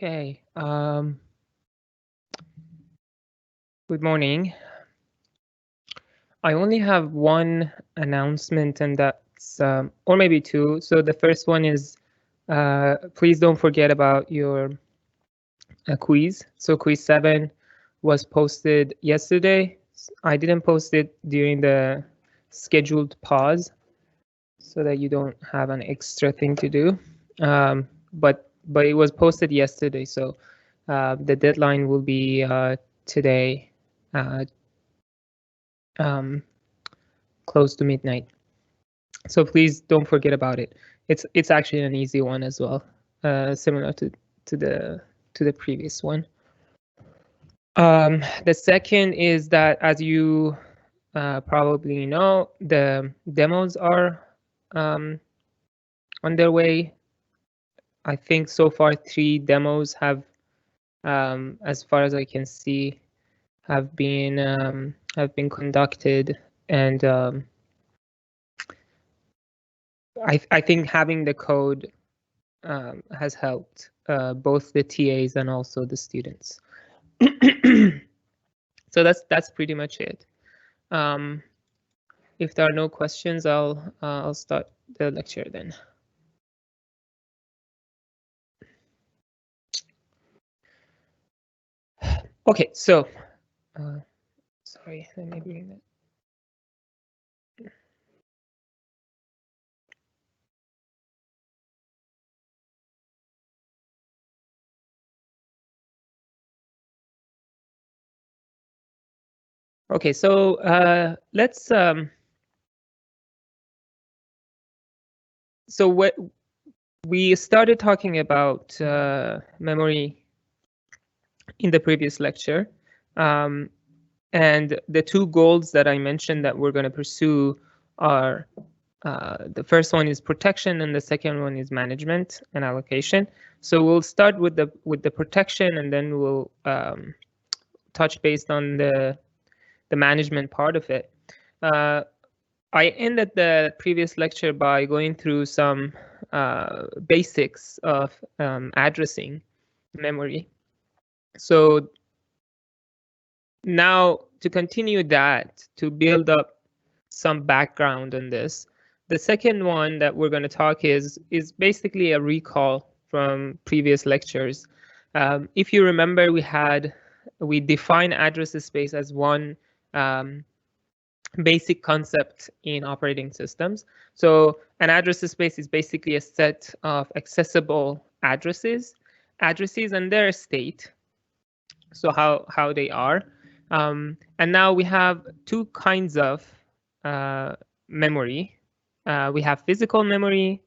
Okay. Good morning. I only have one announcement, and that's, or maybe two. So the first one is, please don't forget about your quiz. So quiz 7 was posted yesterday. I didn't post it during the scheduled pause so that you don't have an extra thing to do. But it was posted yesterday, so the deadline will be today, close to midnight. So please don't forget about it. It's actually an easy one as well, similar to the previous one. The second is that, as you probably know, the demos are on their way. I think so far 3 demos have, as far as I can see, have been conducted, and I think having the code has helped both the TAs and also the students. So that's pretty much it. If there are no questions, I'll start the lecture then. Okay, so sorry, let me bring that. Okay, so let's so what we started talking about memory in the previous lecture, and the 2 goals that I mentioned that we're going to pursue are the first one is protection, and the second one is management and allocation. So we'll start with the protection, and then we'll touch based on the management part of it. I ended the previous lecture by going through some basics of addressing memory. So now to continue that, to build up some background on this, the second one that we're going to talk is basically a recall from previous lectures. If you remember, we define address space as one basic concept in operating systems. So an address space is basically a set of accessible addresses and their state. So how they are. And now we have 2 kinds of memory. We have physical memory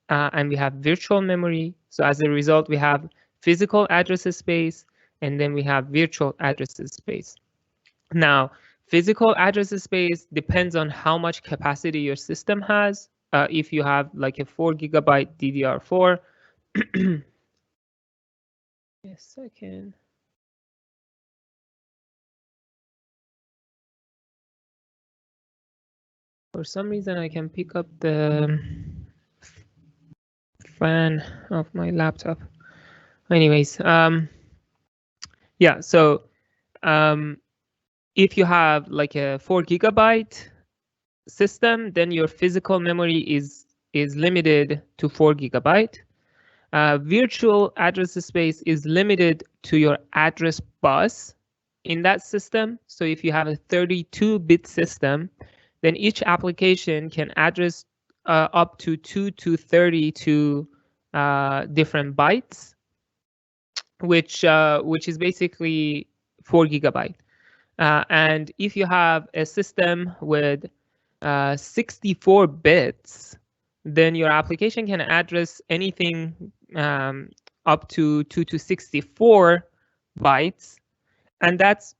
and we have virtual memory. So as a result, we have physical address space, and then we have virtual address space. Now, physical address space depends on how much capacity your system has. If you have like a 4 GB DDR4, yes, I can. For some reason, I can pick up the fan of my laptop. Anyways, yeah, so if you have like a 4 GB system, then your physical memory is limited to 4 GB. Virtual address space is limited to your address bus in that system. So if you have a 32-bit system, then each application can address up to 2 to 32 different bytes, which is basically 4 GB. And if you have a system with 64 bits, then your application can address anything up to 2 to 64 bytes, and that's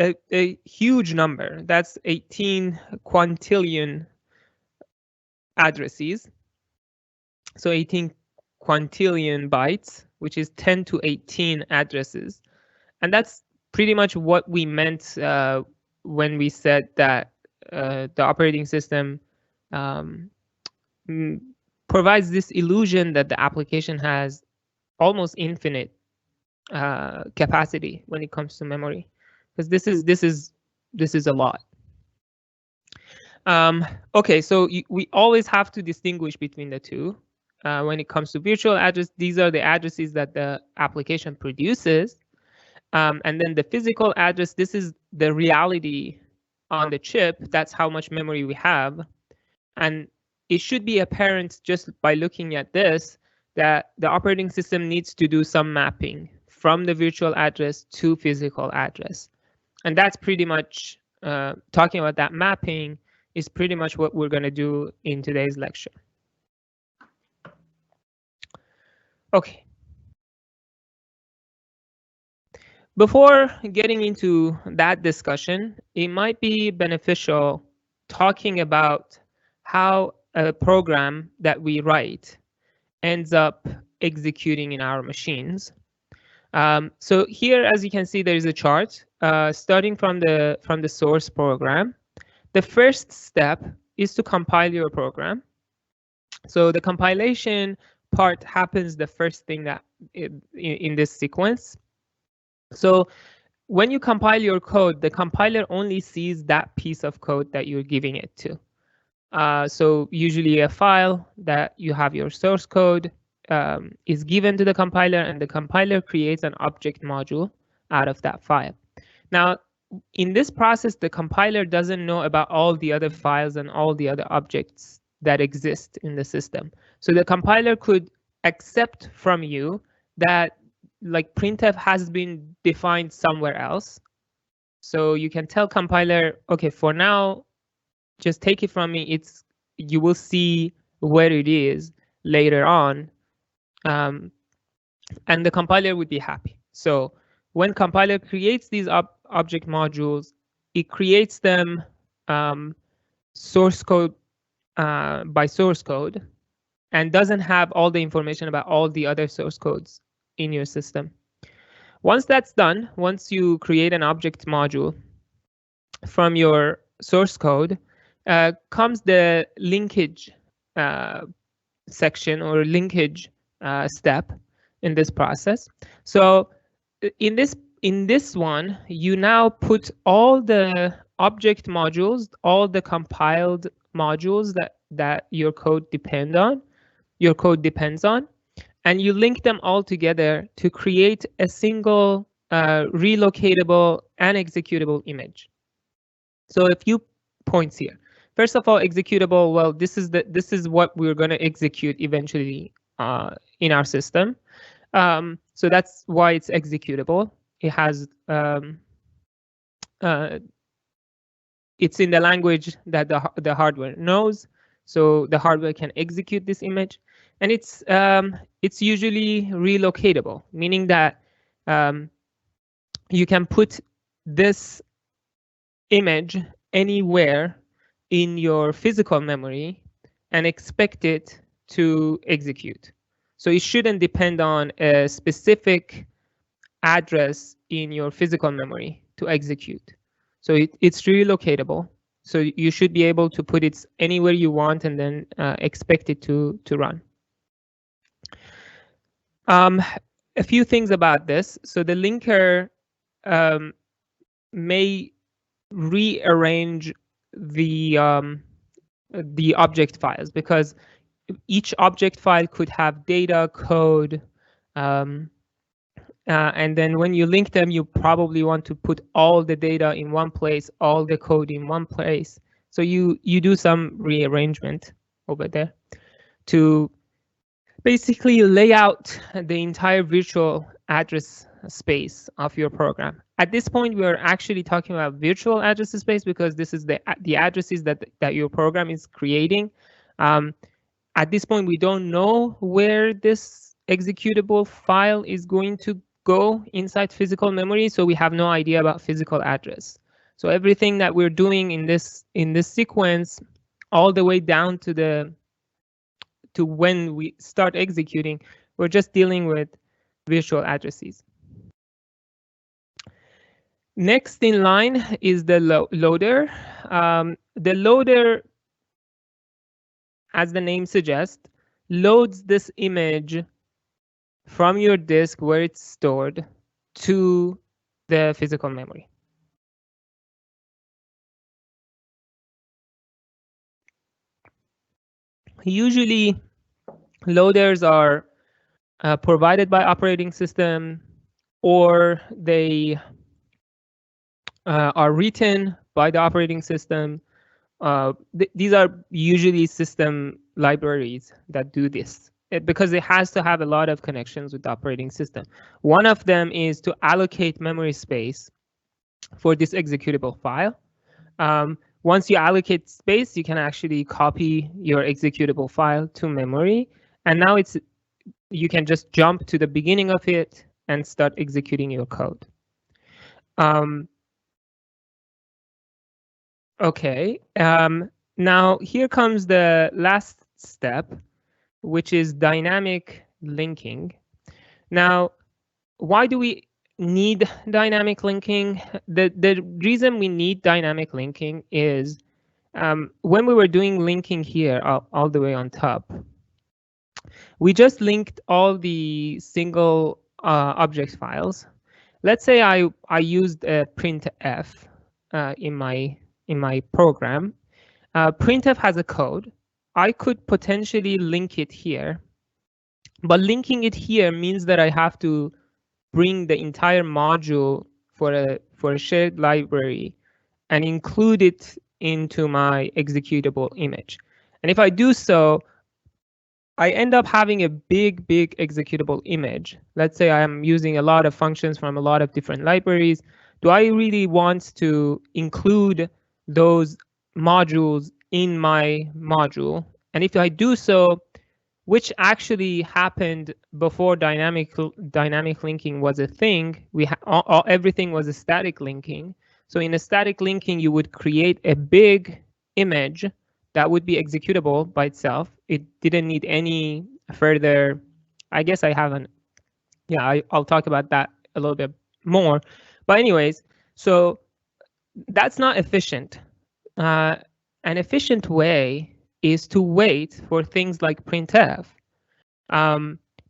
a huge number. That's 18 quintillion addresses. So 18 quintillion bytes, which is 10 to 18 addresses. And that's pretty much what we meant when we said that the operating system provides this illusion that the application has almost infinite capacity when it comes to memory, because this is a lot. Okay, so we always have to distinguish between the two. When it comes to virtual address, these are the addresses that the application produces. And then the physical address, this is the reality on the chip. That's how much memory we have. And it should be apparent just by looking at this that the operating system needs to do some mapping from the virtual address to physical address. And that's pretty much, talking about that mapping is pretty much what we're going to do in today's lecture. Okay. Before getting into that discussion, it might be beneficial talking about how a program that we write ends up executing in our machines. So here, as you can see, there is a chart starting from the source program. The first step is to compile your program. So the compilation part happens the first thing that in this sequence. So when you compile your code, the compiler only sees that piece of code that you're giving it to. So usually a file that you have your source code is given to the compiler, and the compiler creates an object module out of that file. Now, in this process, the compiler doesn't know about all the other files and all the other objects that exist in the system. So the compiler could accept from you that like printf has been defined somewhere else. So you can tell compiler, okay, for now, just take it from me. You will see where it is later on. And the compiler would be happy. So when compiler creates these object modules, it creates them source code by source code, and doesn't have all the information about all the other source codes in your system. Once that's done, once you create an object module from your source code, comes the linkage section or linkage step in this process. So in this one, you now put all the object modules, all the compiled modules that your code depends on, and you link them all together to create a single relocatable and executable image. So a few points here. First of all, executable. Well, this is what we're going to execute eventually in our system. So that's why it's executable. It has it's in the language that the hardware knows, so the hardware can execute this image, and it's usually relocatable, meaning that you can put this image anywhere in your physical memory and expect it to execute. So it shouldn't depend on a specific address in your physical memory to execute. So it's relocatable. So you should be able to put it anywhere you want and then expect it to run. A few things about this. So the linker may rearrange the object files, because each object file could have data, code, and then when you link them, you probably want to put all the data in one place, all the code in one place. So you do some rearrangement over there to basically lay out the entire virtual address space of your program. At this point, we are actually talking about virtual address space because this is the addresses that your program is creating. At this point, we don't know where this executable file is going to go inside physical memory, so we have no idea about physical address. So everything that we're doing in this sequence, all the way down to when we start executing, we're just dealing with virtual addresses. Next in line is the loader. The loader, as the name suggests, loads this image from your disk where it's stored to the physical memory. Usually, loaders are provided by operating system, or they are written by the operating system. These are usually system libraries that do this, because it has to have a lot of connections with the operating system. One of them is to allocate memory space for this executable file. Once you allocate space, you can actually copy your executable file to memory, and now you can just jump to the beginning of it and start executing your code. Okay, now here comes the last step, which is dynamic linking. Now, why do we need dynamic linking? The reason we need dynamic linking is when we were doing linking here all the way on top, we just linked all the single object files. Let's say I used a printf in my program. Printf has a code. I could potentially link it here, but linking it here means that I have to bring the entire module for a shared library and include it into my executable image. And if I do so, I end up having a big executable image. Let's say I am using a lot of functions from a lot of different libraries. Do I really want to include those modules in my module? And if I do so, which actually happened before dynamic linking was a thing, everything was a static linking. So in a static linking, you would create a big image that would be executable by itself. It didn't need any further. I guess I haven't. Yeah, I'll talk about that a little bit more. But anyways, so that's not efficient. An efficient way is to wait for things like printf,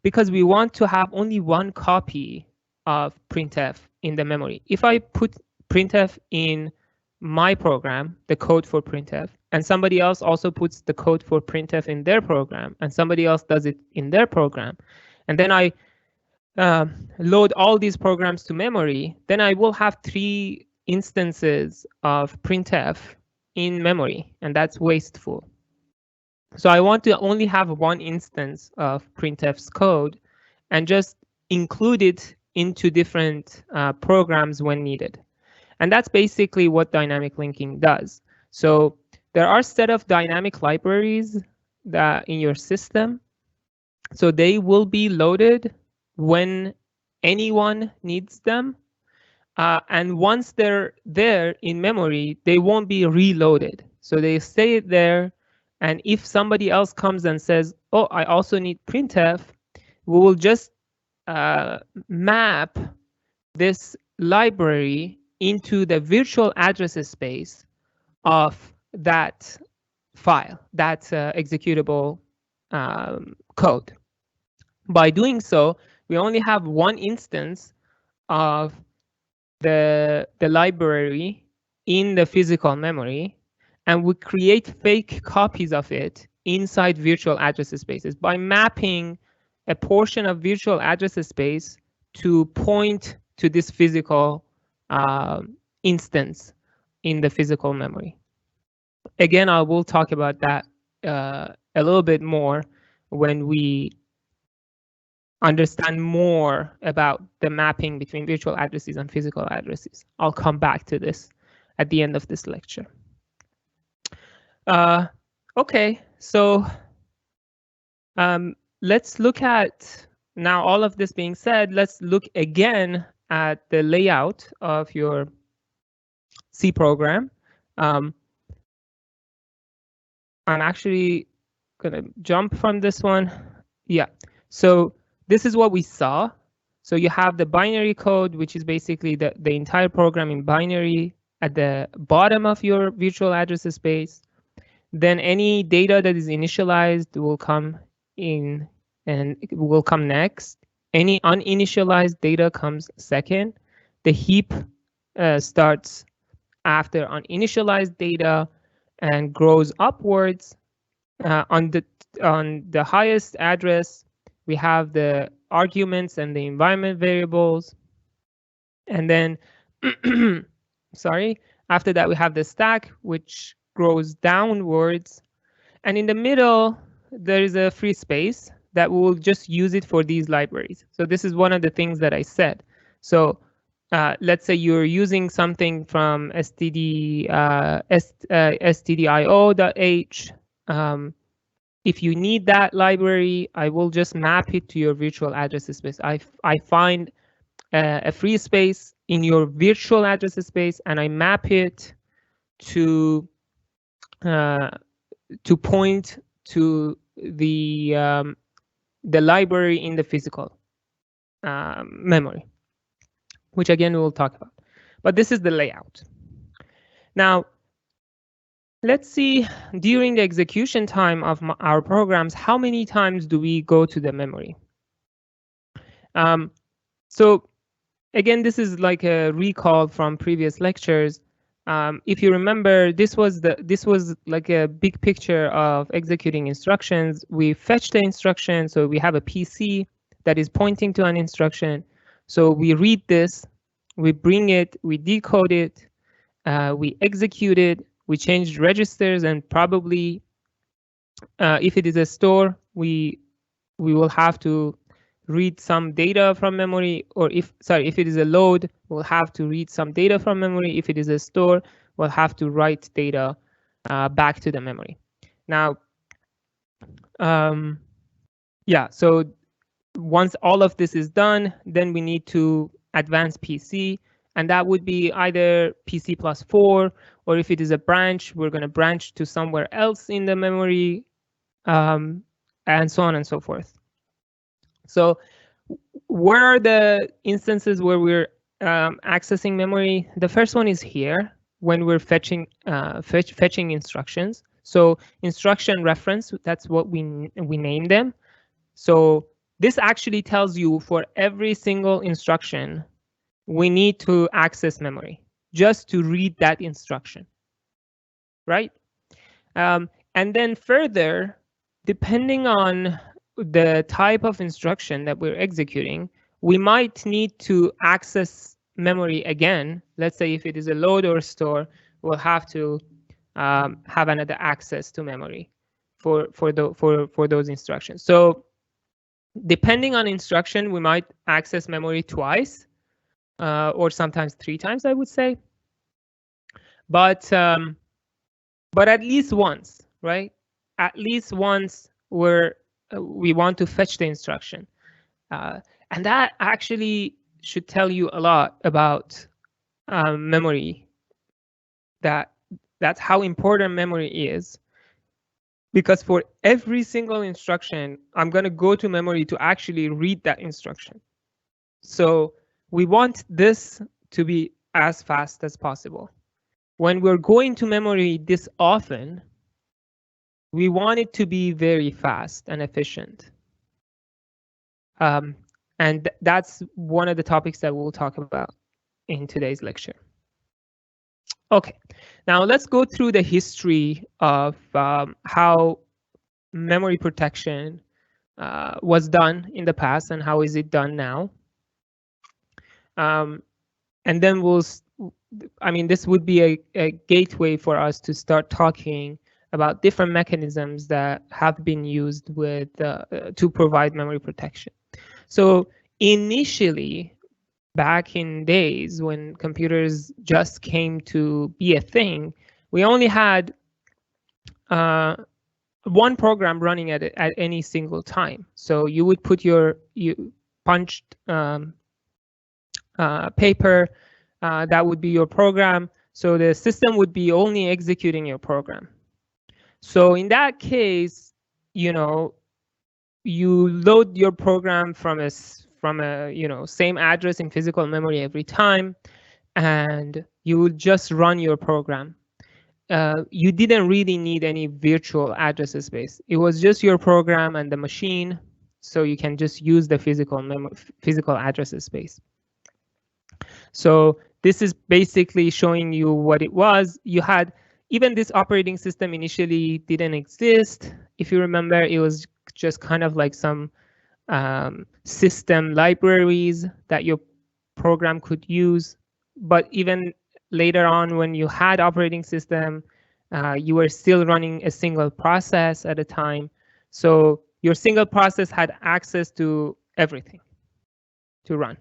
because we want to have only one copy of printf in the memory. If I put printf in my program, the code for printf, and somebody else also puts the code for printf in their program, and somebody else does it in their program, and then I load all these programs to memory, then I will have 3 instances of printf in memory, and that's wasteful. So I want to only have one instance of printf's code and just include it into different programs when needed. And that's basically what dynamic linking does. So there are a set of dynamic libraries that in your system. So they will be loaded when anyone needs them. And once they're there in memory, they won't be reloaded. So they stay there. And if somebody else comes and says, oh, I also need printf, we will just map this library into the virtual address space of that file, that executable code. By doing so, we only have one instance of the library in the physical memory, and we create fake copies of it inside virtual address spaces by mapping a portion of virtual address space to point to this physical instance in the physical memory. Again, I will talk about that a little bit more when we understand more about the mapping between virtual addresses and physical addresses. I'll come back to this at the end of this lecture. Okay, so let's look at, now all of this being said, let's look again at the layout of your C program. I'm actually gonna jump from this one. Yeah, so this is what we saw. So you have the binary code, which is basically the entire program in binary at the bottom of your virtual address space. Then any data that is initialized will come in and it will come next. Any uninitialized data comes second. The heap starts after uninitialized data and grows upwards. On the highest address, we have the arguments and the environment variables. And then, sorry, after that, we have the stack, which grows downwards. And in the middle, there is a free space that will just use it for these libraries. So this is one of the things that I said. So let's say you're using something from stdio.h. If you need that library, I will just map it to your virtual address space. I find a free space in your virtual address space, and I map it to point to the library in the physical memory, which again we'll talk about. But this is the layout. Now, let's see, during the execution time of our programs, how many times do we go to the memory? So again, this is like a recall from previous lectures. If you remember, this was like a big picture of executing instructions. We fetch the instruction, so we have a PC that is pointing to an instruction. So we read this, we bring it, we decode it, we execute it, we change registers, and probably if it is a store, we will have to read some data from memory, or if it is a load, we'll have to read some data from memory. If it is a store, we'll have to write data back to the memory. Now, yeah, so once all of this is done, then we need to advance PC, and that would be either PC plus 4, or if it is a branch, we're going to branch to somewhere else in the memory, and so on and so forth. So where are the instances where we're accessing memory? The first one is here when we're fetching instructions. So instruction reference, that's what we name them. So this actually tells you for every single instruction, we need to access memory just to read that instruction, right? And then further, depending on the type of instruction that we're executing, we might need to access memory again. Let's say if it is a load or store, we'll have to have another access to memory for those instructions. So depending on instruction, we might access memory twice, or sometimes 3 times, I would say. But at least once, right? At least once we want to fetch the instruction. And that actually should tell you a lot about memory, that's how important memory is. Because for every single instruction, I'm going to go to memory to actually read that instruction. So we want this to be as fast as possible. When we're going to memory this often, we want it to be very fast and efficient. And that's one of the topics that we'll talk about in today's lecture. Okay, now let's go through the history of how memory protection was done in the past and how is it done now. And then this would be a gateway for us to start talking about different mechanisms that have been used with to provide memory protection. So initially, back in days when computers just came to be a thing, we only had one program running at any single time. So you would put you punched paper, that would be your program. So the system would be only executing your program. So in that case, you load your program from a same address in physical memory every time, and you would just run your program. You didn't really need any virtual address space. It was just your program and the machine, so you can just use the physical address space. So this is basically showing you what it was. You had, even this operating system initially didn't exist. If you remember, it was just kind of like some system libraries that your program could use. But even later on, when you had operating system, you were still running a single process at a time. So your single process had access to everything to run.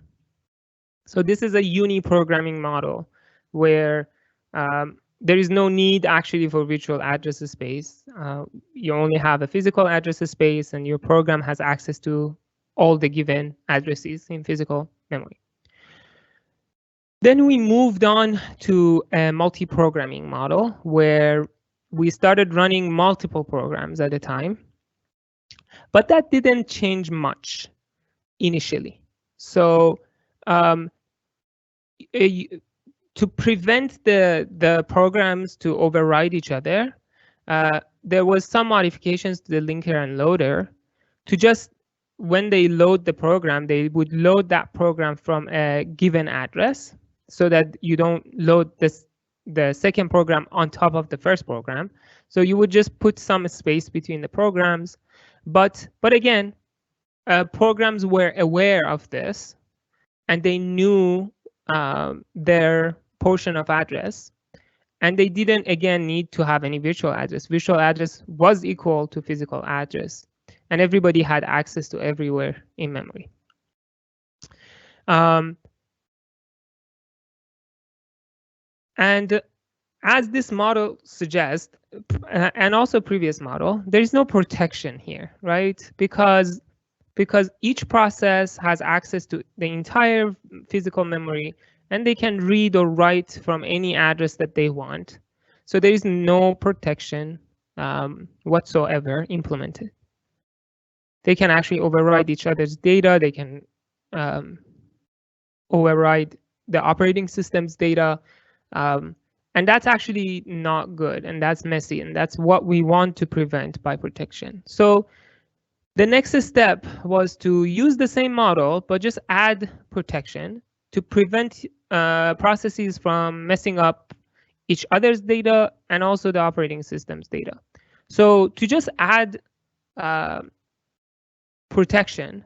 So this is a uni-programming model where there is no need actually for virtual address space. You only have a physical address space, and your program has access to all the given addresses in physical memory. Then we moved on to a multi-programming model where we started running multiple programs at a time, but that didn't change much initially. So to prevent the programs to override each other, there was some modifications to the linker and loader to just, when they load the program, they would load that program from a given address so that you don't load the second program on top of the first program. So you would just put some space between the programs. But again, programs were aware of this, and they knew their portion of address, and they didn't again need to have any virtual address. Virtual address was equal to physical address, and everybody had access to everywhere in memory. And as this model suggests, and also previous model, there is no protection here, right? Because each process has access to the entire physical memory, and they can read or write from any address that they want. So there is no protection whatsoever implemented. They can actually override each other's data. They can override the operating system's data. And that's actually not good, and that's messy, and that's what we want to prevent by protection. So the next step was to use the same model, but just add protection to prevent processes from messing up each other's data and also the operating system's data. So to just add protection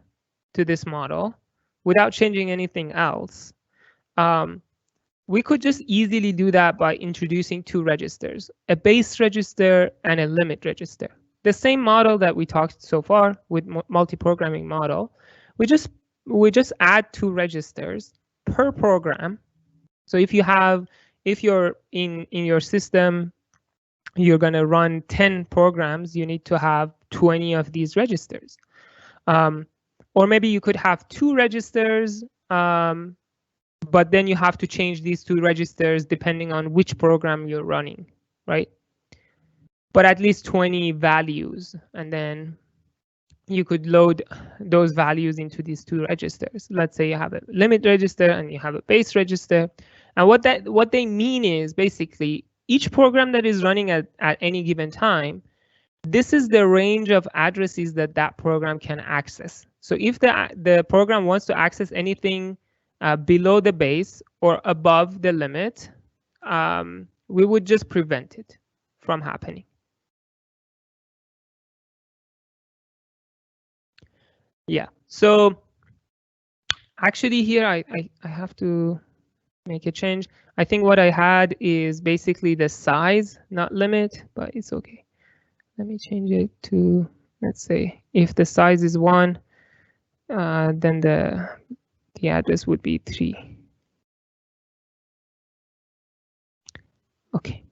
to this model without changing anything else, we could just easily do that by introducing two registers, a base register and a limit register. The same model that we talked so far with multi-programming model, we just add two registers per program. So if you're in your system, you're going to run 10 programs, you need to have 20 of these registers. Or maybe you could have two registers, but then you have to change these two registers depending on which program you're running, right? But at least 20 values, and then you could load those values into these two registers. Let's say you have a limit register and you have a base register. And what they mean is basically each program that is running at any given time, this is the range of addresses that program can access. So if the program wants to access anything below the base or above the limit, we would just prevent it from happening. Yeah, so actually here I have to make a change. I think what I had is basically the size, not limit, but it's okay. Let me change it to, let's say, if the size is 1, then the address would be 3. Okay.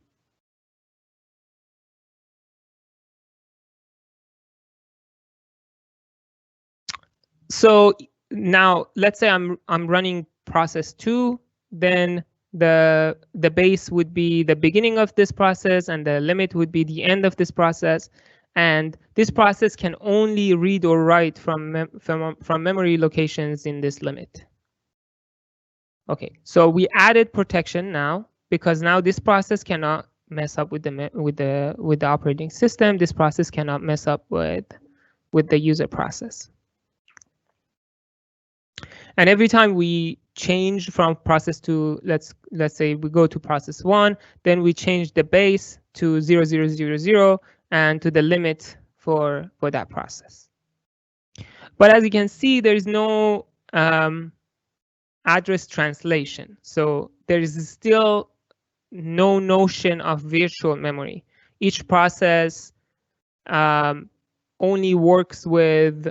So now let's say I'm running process 2, then the base would be the beginning of this process and the limit would be the end of this process. And this process can only read or write from memory locations in this limit. Okay, so we added protection now, because now this process cannot mess up with the operating system. This process cannot mess up with the user process. And every time we change from process to, let's say we go to process 1, then we change the base to 0000 and to the limit for that process. But as you can see, there is no address translation. So there is still no notion of virtual memory. Each process only works with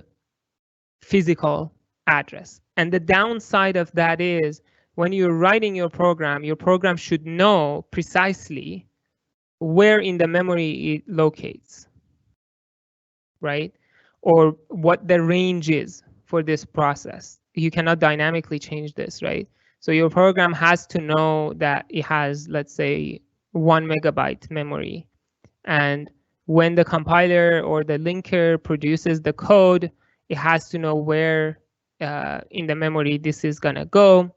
physical address. And the downside of that is when you're writing your program should know precisely where in the memory it locates, right? Or what the range is for this process. You cannot dynamically change this, right? So your program has to know that it has, let's say, 1 megabyte memory. And when the compiler or the linker produces the code, it has to know where in the memory this is going to go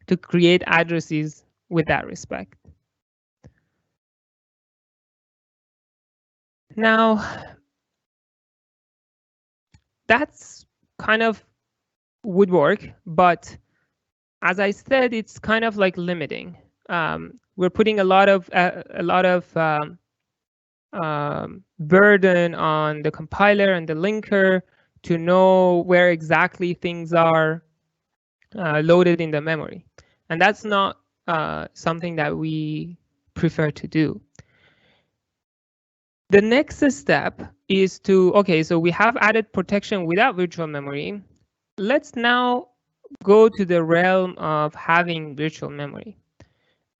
to create addresses with that respect. Now, that's kind of would work, but as I said, it's kind of like limiting. We're putting a lot of burden on the compiler and the linker to know where exactly things are loaded in the memory. And that's not something that we prefer to do. The next step is to, okay, so we have added protection without virtual memory. Let's now go to the realm of having virtual memory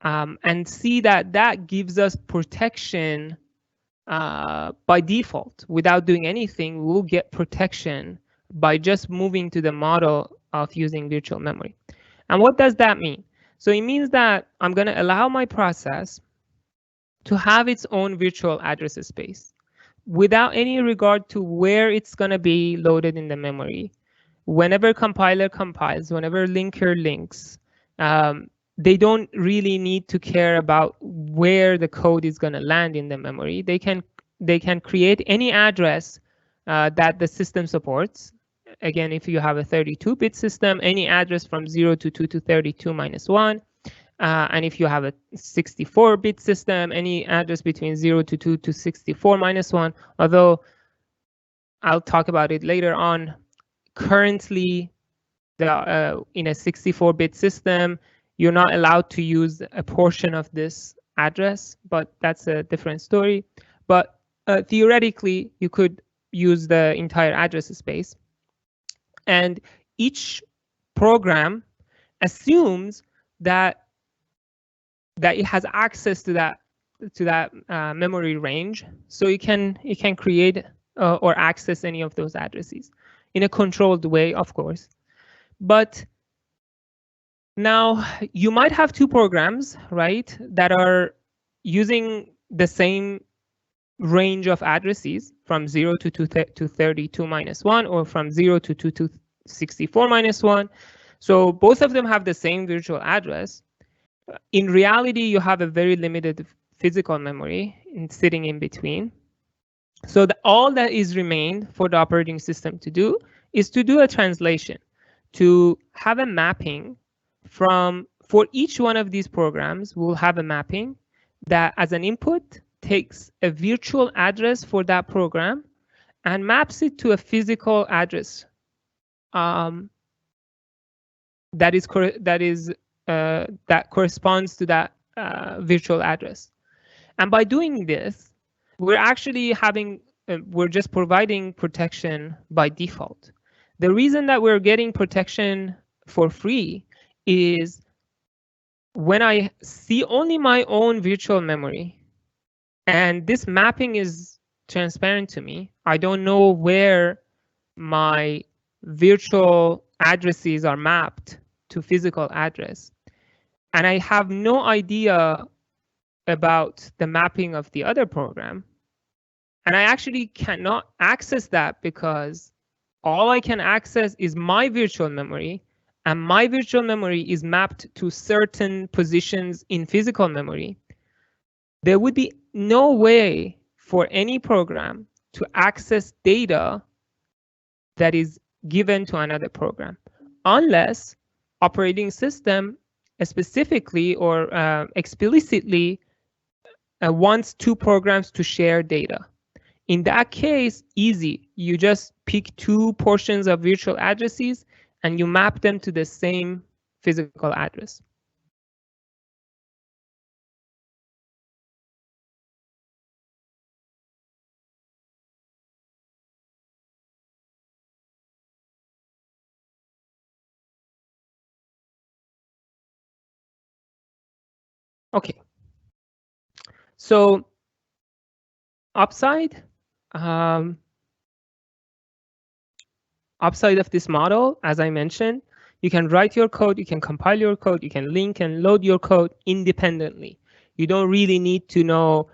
and see that that gives us protection by default. Without doing anything, we'll get protection by just moving to the model of using virtual memory. And what does that mean? So it means that I'm going to allow my process to have its own virtual address space without any regard to where it's going to be loaded in the memory. Whenever compiler compiles, whenever linker links, they don't really need to care about where the code is going to land in the memory. They can create any address that the system supports. Again, if you have a 32-bit system, any address from 0 to 2 to 32 minus 1. And if you have a 64-bit system, any address between 0 to 2 to 64 minus 1. Although I'll talk about it later on. Currently, in a 64-bit system, you're not allowed to use a portion of this address, but that's a different story. But theoretically, you could use the entire address space. And each program assumes that it has access to that memory range, so it can create or access any of those addresses in a controlled way, of course. But now you might have two programs, right, that are using the same range of addresses from 0 to 32 minus 1, or from 0 to 2 to 64 minus 1. So both of them have the same virtual address. In reality, you have a very limited physical memory sitting in between. So all that is remained for the operating system to do is to do a translation, to have a mapping for each one of these programs. We'll have a mapping that as an input takes a virtual address for that program and maps it to a physical address that corresponds to that virtual address. And by doing this, we're actually we're just providing protection by default. The reason that we're getting protection for free is when I see only my own virtual memory, and this mapping is transparent to me, I don't know where my virtual addresses are mapped to physical address, and I have no idea about the mapping of the other program, and I actually cannot access that because all I can access is my virtual memory, and my virtual memory is mapped to certain positions in physical memory. There would be no way for any program to access data that is given to another program. unless operating system specifically or explicitly wants two programs to share data. In that case, easy. You just pick two portions of virtual addresses and you map them to the same physical address. Okay. So upside of this model, as I mentioned, you can write your code, you can compile your code, you can link and load your code independently. You don't really need to know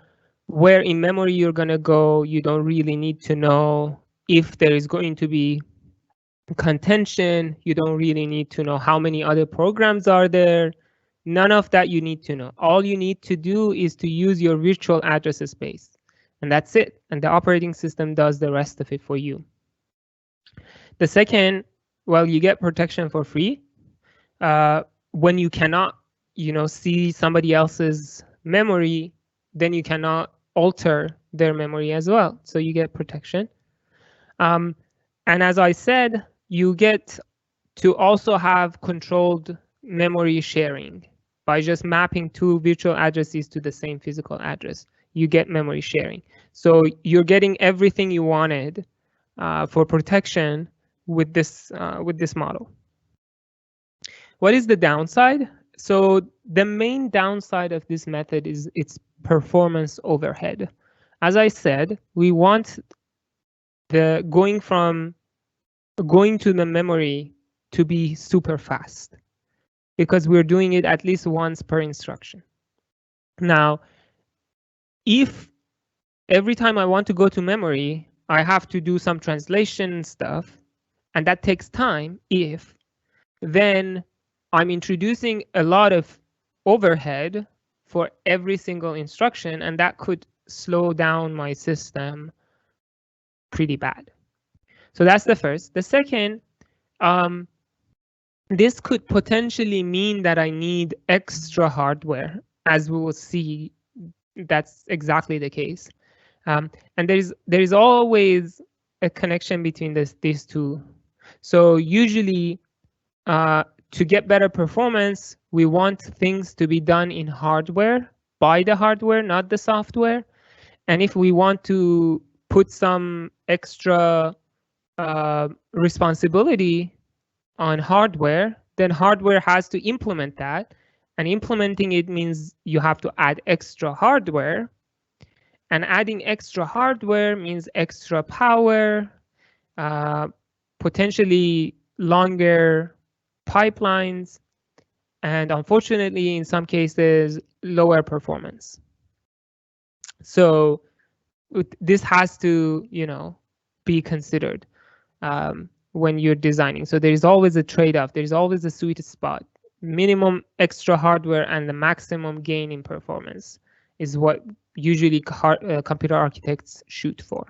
where in memory you're going to go. You don't really need to know if there is going to be contention. You don't really need to know how many other programs are there. None of that you need to know. All you need to do is to use your virtual address space. And that's it. And the operating system does the rest of it for you. The second, well, you get protection for free. When you cannot, see somebody else's memory, then you cannot alter their memory as well. So you get protection. And as I said, you get to also have controlled memory sharing by just mapping two virtual addresses to the same physical address. You get memory sharing. So you're getting everything you wanted for protection with this model. What is the downside? So the main downside of this method is its performance overhead. As I said, we want the going to the memory to be super fast because we're doing it at least once per instruction. Now, if every time I want to go to memory, I have to do some translation stuff, and that takes time, then I'm introducing a lot of overhead for every single instruction, and that could slow down my system pretty bad. So that's the first. The second, this could potentially mean that I need extra hardware. As we will see, that's exactly the case. And there is always a connection between these two. So usually, to get better performance, we want things to be done in hardware, by the hardware, not the software. And if we want to put some extra responsibility on hardware, then hardware has to implement that. And implementing it means you have to add extra hardware. And adding extra hardware means extra power, potentially longer pipelines, and unfortunately, in some cases, lower performance. So this has to, be considered when you're designing. So there is always a trade-off. There is always a sweet spot. Minimum extra hardware and the maximum gain in performance is what usually computer architects shoot for.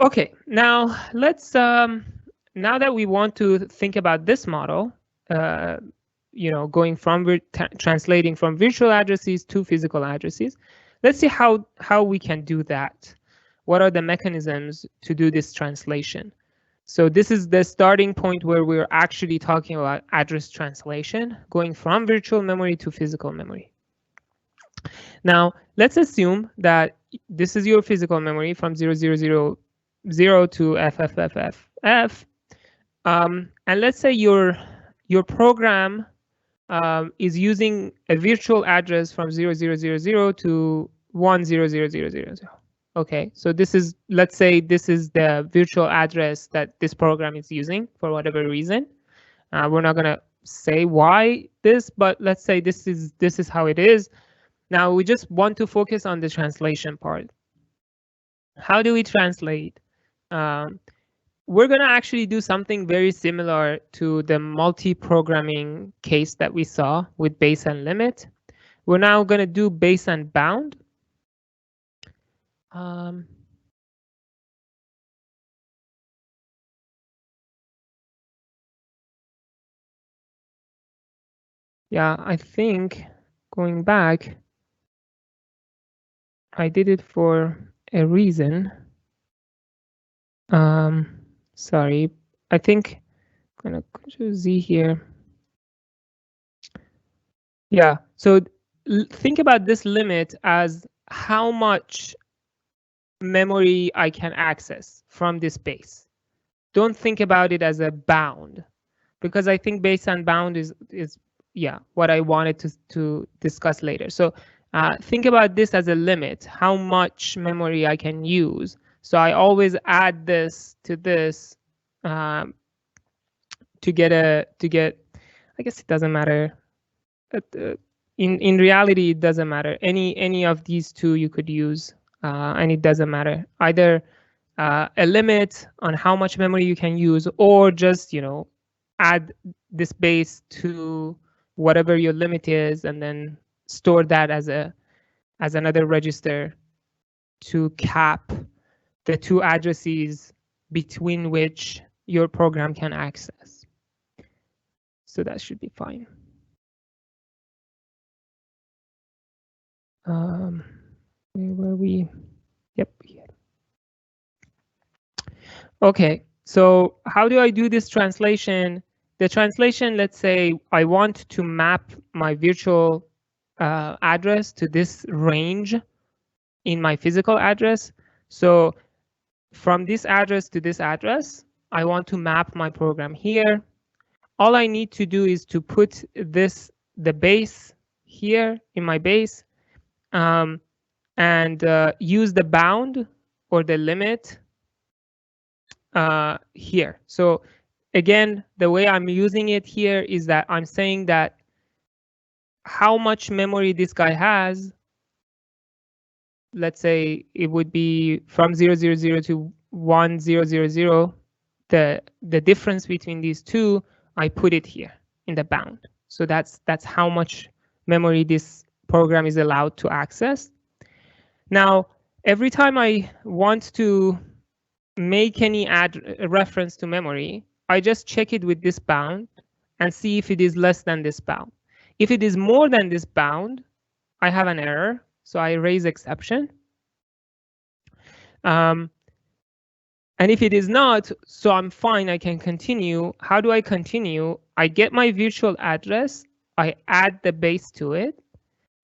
Okay, now let's now that we want to think about this model, going from translating from virtual addresses to physical addresses, let's see how we can do that. What are the mechanisms to do this translation? So this is the starting point where we're actually talking about address translation, going from virtual memory to physical memory. Now, let's assume that this is your physical memory from 0000 to FFFFF. And let's say your program is using a virtual address from 0000 to 100000. Okay, so this is, let's say this is the virtual address that this program is using for whatever reason. We're not gonna say why this, but let's say this is how it is. Now we just want to focus on the translation part. How do we translate? We're gonna actually do something very similar to the multi-programming case that we saw with base and limit. We're now gonna do base and bound. Yeah, I think going back, I did it for a reason. Sorry, I think I'm gonna choose Z here. Yeah, so think about this limit as how much memory I can access from this base. Don't think about it as a bound, because I think base and bound is yeah what I wanted to discuss later. So think about this as a limit, how much memory I can use. So I always add this to this to get I guess it doesn't matter. In reality, it doesn't matter. Any of these two you could use, and it doesn't matter either. A limit on how much memory you can use, or just add this base to whatever your limit is, and then store that as another register to cap the two addresses between which your program can access. So that should be fine. Where were we? Yep, here. Okay, so how do I do this translation? The translation, let's say I want to map my virtual address to this range in my physical address. So from this address to this address, I want to map my program here. All I need to do is to put the base here in my base, and use the bound or the limit here. So again, the way I'm using it here is that I'm saying that how much memory this guy has, let's say it would be from 000 to 1000, the difference between these two, I put it here in the bound. So that's how much memory this program is allowed to access. Now, every time I want to make any reference to memory, I just check it with this bound and see if it is less than this bound. If it is more than this bound, I have an error, so I raise exception. And if it is not, so I'm fine, I can continue. How do I continue? I get my virtual address, I add the base to it,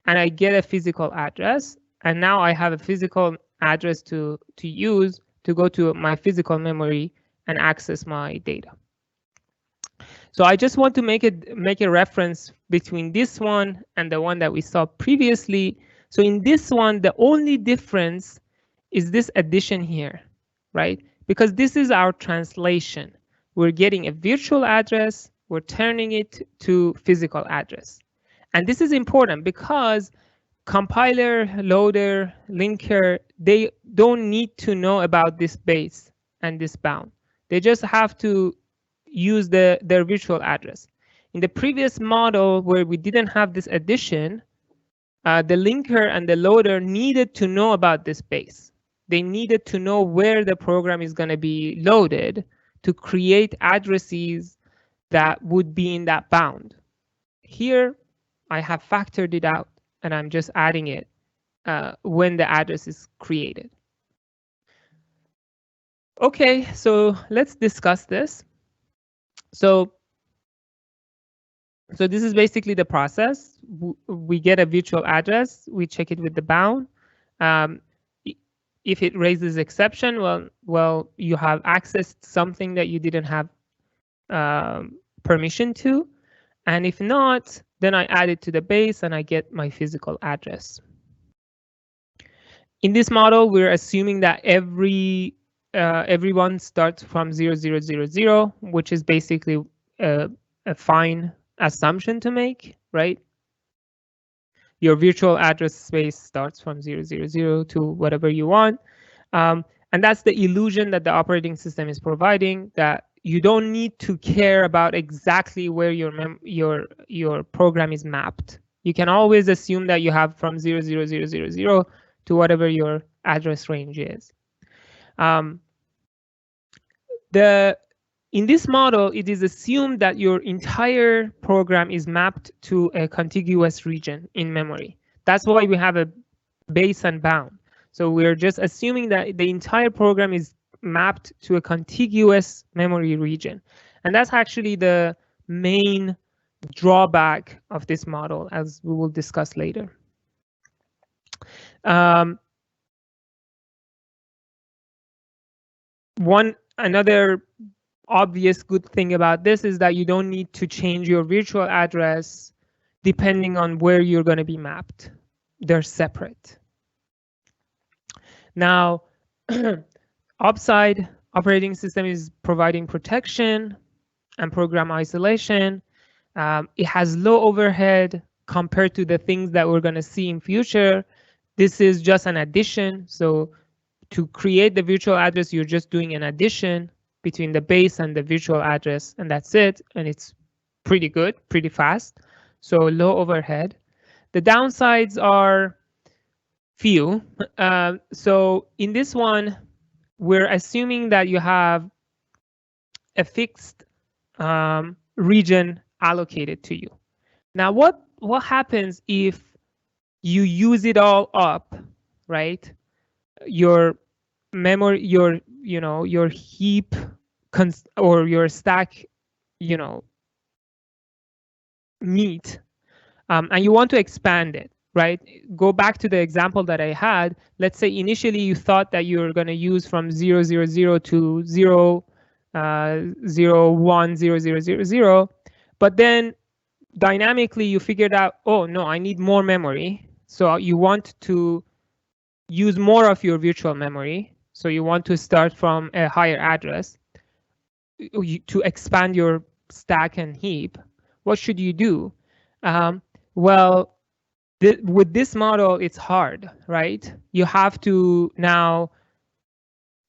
and I get a physical address. And now I have a physical address to use to go to my physical memory and access my data. So I just want to make a reference between this one and the one that we saw previously. So in this one, the only difference is this addition here, right? Because this is our translation. We're getting a virtual address, we're turning it to physical address. And this is important because compiler, loader, linker, they don't need to know about this base and this bound. They just have to use their virtual address. In the previous model where we didn't have this addition, the linker and the loader needed to know about this base. They needed to know where the program is going to be loaded to create addresses that would be in that bound. Here, I have factored it out, and I'm just adding it when the address is created. Okay, so let's discuss this. So this is basically the process. We get a virtual address, we check it with the bound. If it raises exception, well, you have accessed something that you didn't have permission to. And if not, then I add it to the base and I get my physical address. In this model, we're assuming that everyone starts from 0000, which is basically a fine assumption to make, right? Your virtual address space starts from 000 to whatever you want. And that's the illusion that the operating system is providing, that you don't need to care about exactly where your program is mapped. You can always assume that you have from 00000 to whatever your address range is. In this model, it is assumed that your entire program is mapped to a contiguous region in memory. That's why we have a base and bound. So we're just assuming that the entire program is mapped to a contiguous memory region. And that's actually the main drawback of this model, as we will discuss later. Another obvious good thing about this is that you don't need to change your virtual address depending on where you're going to be mapped. They're separate. Now, upside, operating system is providing protection and program isolation. It has low overhead compared to the things that we're going to see in future. This is just an addition. So to create the virtual address, you're just doing an addition between the base and the virtual address, and that's it. And it's pretty good, pretty fast. So low overhead. The downsides are few. So in this one, we're assuming that you have a fixed region allocated to you. Now, what happens if you use it all up, right? Your memory, your heap or your stack, meet, and you want to expand it, right? Go back to the example that I had. Let's say initially you thought that you were going to use from 000 to 0, 1, 0, 0, 0, 0, but then dynamically you figured out, oh no, I need more memory. So you want to use more of your virtual memory. So you want to start from a higher address to expand your stack and heap. What should you do? Well, with this model, it's hard, right? You have to now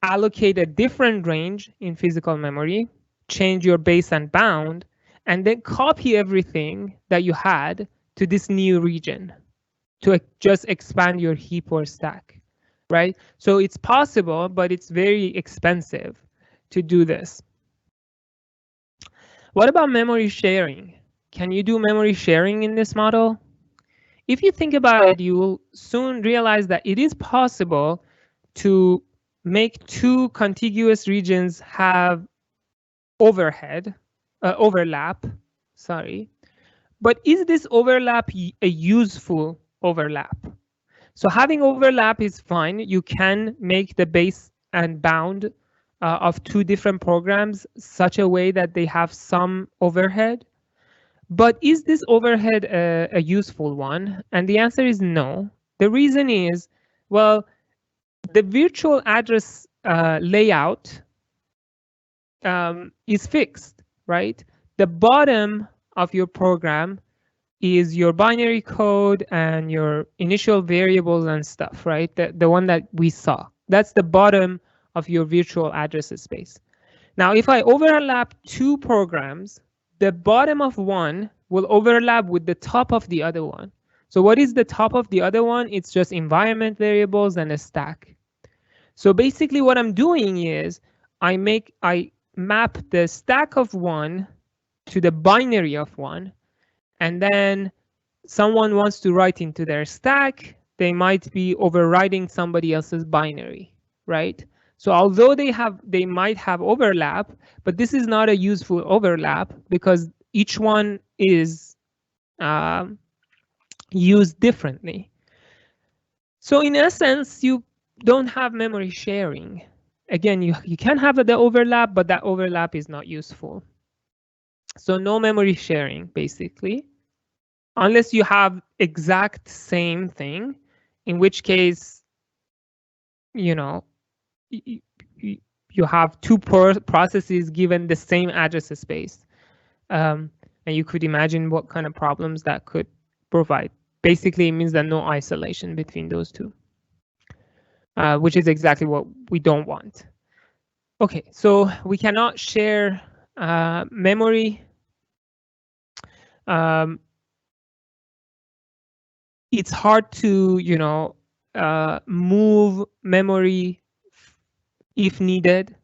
allocate a different range in physical memory, change your base and bound, and then copy everything that you had to this new region to just expand your heap or stack, right? So it's possible, but it's very expensive to do this. What about memory sharing? Can you do memory sharing in this model? If you think about it, you will soon realize that it is possible to make two contiguous regions have overlap, sorry. But is this overlap a useful overlap? So having overlap is fine. You can make the base and bound of two different programs such a way that they have some overhead. But is this overhead a useful one? And the answer is no. The reason is, well, the virtual address layout is fixed, right? The bottom of your program is your binary code and your initial variables and stuff, right? The one that we saw. That's the bottom of your virtual address space. Now, if I overlap two programs, the bottom of one will overlap with the top of the other one. So what is the top of the other one? It's just environment variables and a stack. So basically what I'm doing is I map the stack of one to the binary of one, and then someone wants to write into their stack, they might be overriding somebody else's binary, right? So although they might have overlap, but this is not a useful overlap because each one is used differently. So in essence, you don't have memory sharing. Again, you can have the overlap, but that overlap is not useful. So no memory sharing, basically, unless you have exact same thing, in which case, you have two processes given the same address space. And you could imagine what kind of problems that could provide. Basically, it means that no isolation between those two, which is exactly what we don't want. Okay, so we cannot share memory. It's hard to, move memory if needed.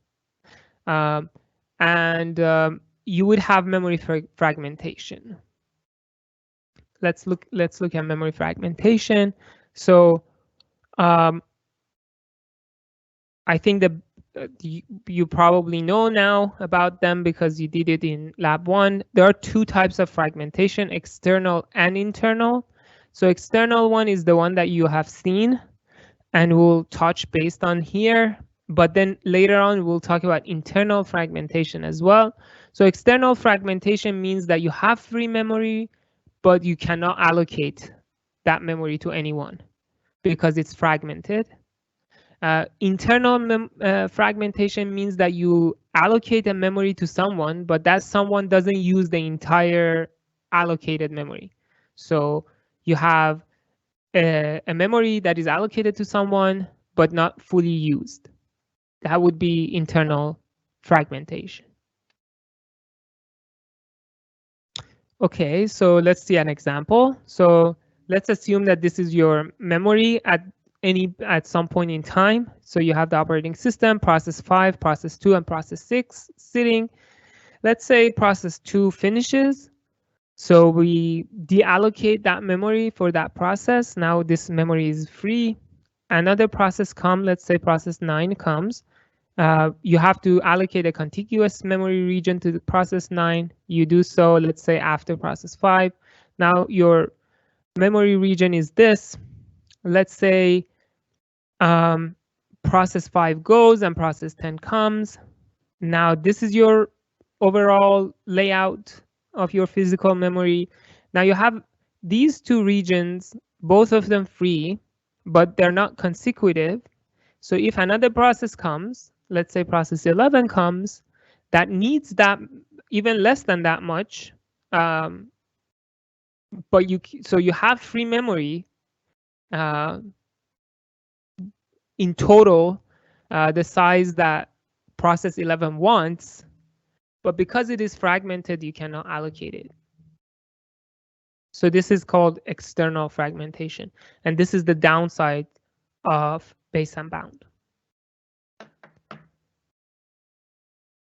and you would have memory fragmentation. Let's look at memory fragmentation. So I think that you probably know now about them because you did it in lab 1. There are two types of fragmentation, external and internal. So external one is the one that you have seen and we'll touch based on here. But then later on, we'll talk about internal fragmentation as well. So external fragmentation means that you have free memory, but you cannot allocate that memory to anyone because it's fragmented. Internal fragmentation means that you allocate a memory to someone, but that someone doesn't use the entire allocated memory. So you have a memory that is allocated to someone, but not fully used. That would be internal fragmentation. Okay, so let's see an example. So let's assume that this is your memory at some point in time. So you have the operating system, process 5, process 2, and process 6 sitting. Let's say process 2 finishes. So we deallocate that memory for that process. Now this memory is free. Another process comes, let's say process 9 comes. You have to allocate a contiguous memory region to the process 9. You do so, let's say, after process 5. Now your memory region is this. Let's say process 5 goes and process 10 comes. Now this is your overall layout of your physical memory. Now you have these two regions, both of them free, but they're not consecutive. So if another process comes, let's say process 11 comes, that needs that even less than that much, but you have free memory in total, the size that process 11 wants, but because it is fragmented, you cannot allocate it. So this is called external fragmentation, and this is the downside of base and bound.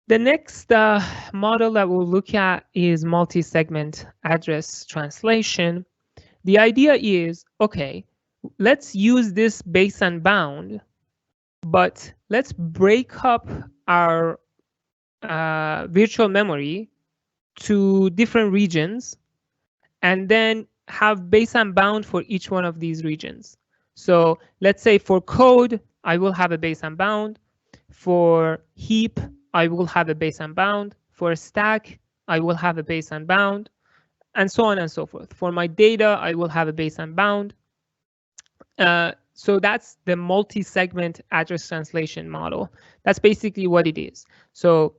The next model that we'll look at is multi-segment address translation. The idea is, okay, let's use this base and bound, but let's break up our virtual memory to different regions and then have base and bound for each one of these regions. So let's say for code, I will have a base and bound. For heap, I will have a base and bound. For a stack, I will have a base and bound, and so on and so forth. For my data, I will have a base and bound. So that's the multi-segment address translation model. That's basically what it is. So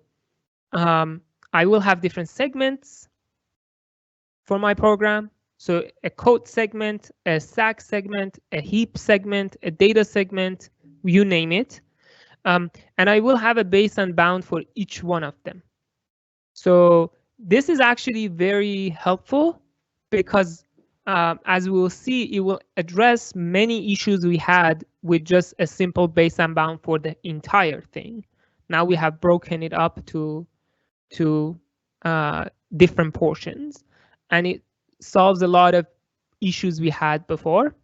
I will have different segments for my program. So a code segment, a stack segment, a heap segment, a data segment, you name it. And I will have a base and bound for each one of them. So this is actually very helpful because as we will see, it will address many issues we had with just a simple base and bound for the entire thing. Now we have broken it up to different portions, and it solves a lot of issues we had before.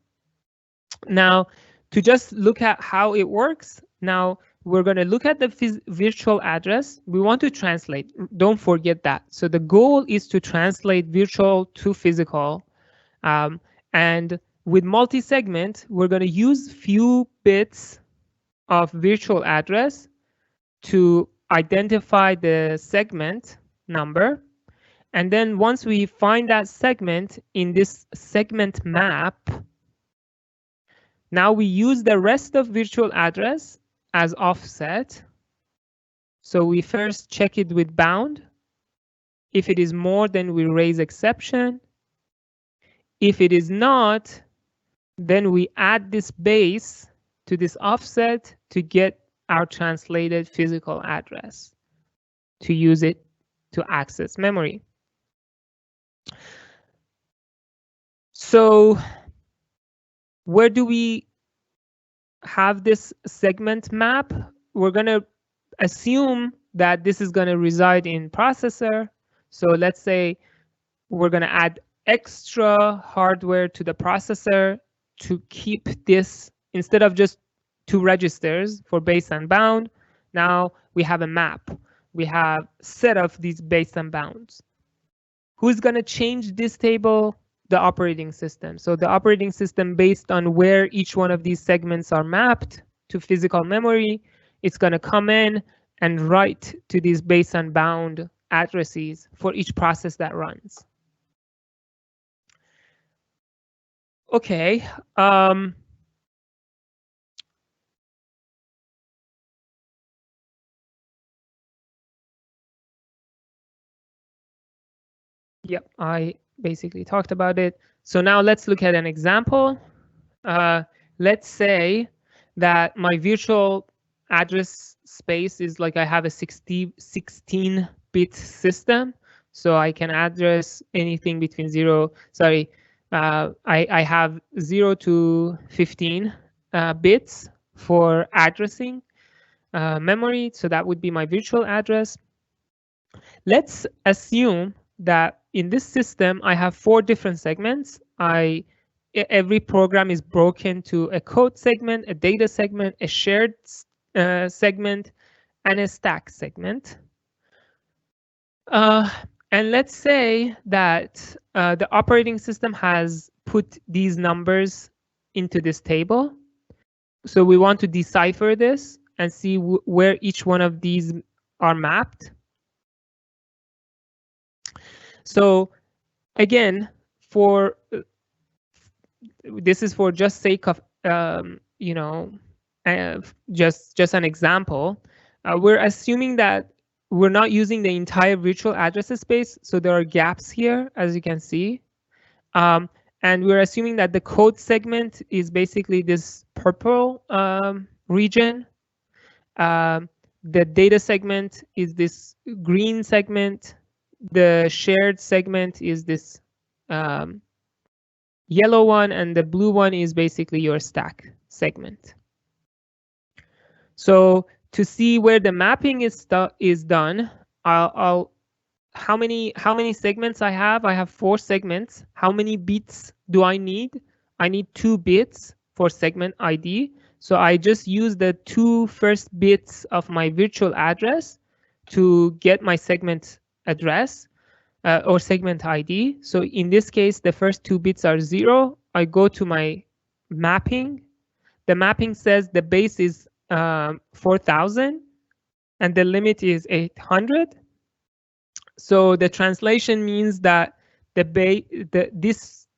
Now, to just look at how it works, now we're going to look at the virtual address. We want to translate. Don't forget that. So the goal is to translate virtual to physical. And with multi-segment, we're going to use few bits of virtual address to identify the segment number. And then once we find that segment in this segment map, now we use the rest of virtual address as offset. So we first check it with bound. If it is more, then we raise exception. If it is not, then we add this base to this offset to get our translated physical address to use it to access memory. So where do we have this segment map? We're going to assume that this is going to reside in processor. So let's say we're going to add extra hardware to the processor to keep this, instead of just 2 registers for base and bound, now we have a map. We have a set of these base and bounds. Who's going to change this table? The operating system. So the operating system, based on where each one of these segments are mapped to physical memory, it's going to come in and write to these base and bound addresses for each process that runs. Okay. Yep, I basically talked about it. So now let's look at an example. Let's say that my virtual address space is like I have a 16-bit system. So I can address anything between I have 0 to 15 bits for addressing memory. So that would be my virtual address. Let's assume that in this system, I have 4 different segments. Every program is broken to a code segment, a data segment, a shared segment, and a stack segment. And let's say that the operating system has put these numbers into this table. So we want to decipher this and see where each one of these are mapped. So again, this is for just sake of just an example. We're assuming that we're not using the entire virtual address space, so there are gaps here, as you can see. And we're assuming that the code segment is basically this purple region. The data segment is this green segment. The shared segment is this yellow one, and the blue one is basically your stack segment. So to see where the mapping is done, how many segments I have? I have 4 segments. How many bits do I need? I need 2 bits for segment ID. So I just use the 2 first bits of my virtual address to get my segment address or segment ID. So in this case, the first 2 bits are 0. I go to my mapping. The mapping says the base is 4,000 and the limit is 800. So the translation means that this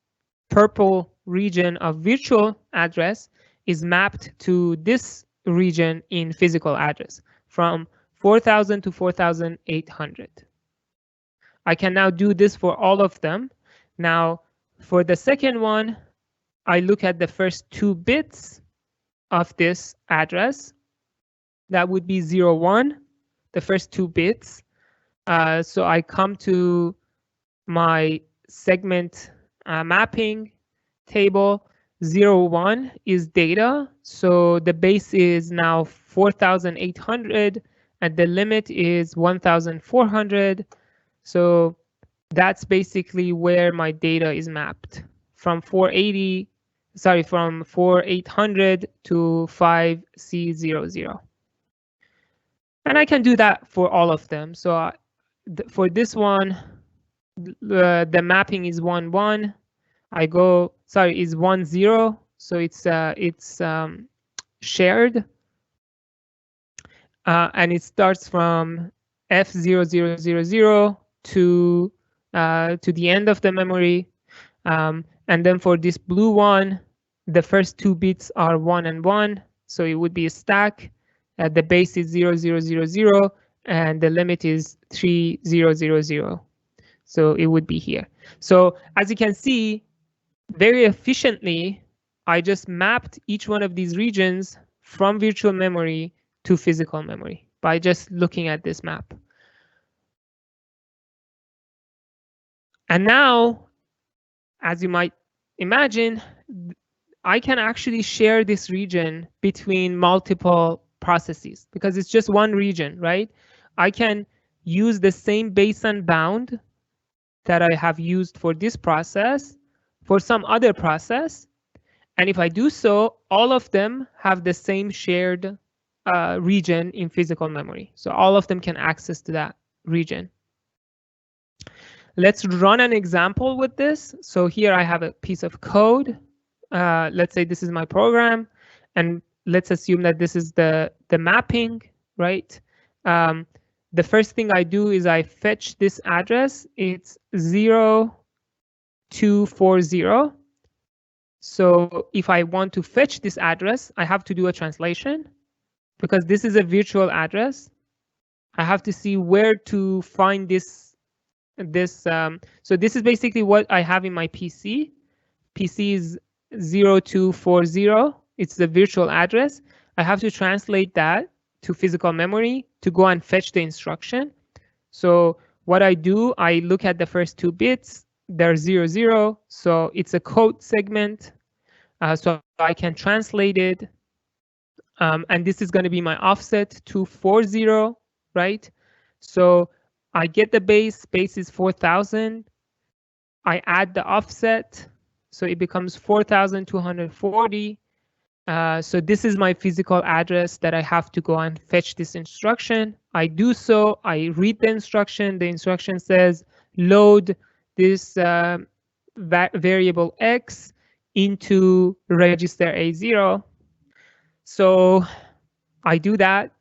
purple region of virtual address is mapped to this region in physical address from 4,000 to 4,800. I can now do this for all of them. Now, for the second one, I look at the first 2 bits of this address. That would be 0, 1, the first 2 bits. So I come to my segment mapping table. 0, 1 is data. So the base is now 4,800 and the limit is 1,400. So that's basically where my data is mapped from 4,800 to 5C00. And I can do that for all of them. So for this one, the mapping is 1, 1. Is 1, 0. So it's shared. And it starts from F0000 to the end of the memory. And then for this blue one, the first 2 bits are 1 and 1. So it would be a stack. The base is 0000 and the limit is 3000. So it would be here. So as you can see, very efficiently, I just mapped each one of these regions from virtual memory to physical memory by just looking at this map. And now, as you might imagine, I can actually share this region between multiple processes because it's just one region, right? I can use the same base and bound that I have used for this process for some other process. And if I do so, all of them have the same shared region in physical memory. So all of them can access to that region. Let's run an example with this. So here I have a piece of code. Let's say this is my program, and let's assume that this is the mapping, right? The first thing I do is I fetch this address. It's 0240. So if I want to fetch this address, I have to do a translation because this is a virtual address. I have to see where to find this. So this is basically what I have in my PC. PC is 0240. It's the virtual address. I have to translate that to physical memory to go and fetch the instruction. So what I do, I look at the first 2 bits. They're 00, so it's a code segment. So I can translate it. And this is going to be my offset 240, right? So I get the base is 4000. I add the offset, so it becomes 4240. So this is my physical address that I have to go and fetch this instruction. I do so, I read the instruction. The instruction says load this variable X into register A0. So I do that.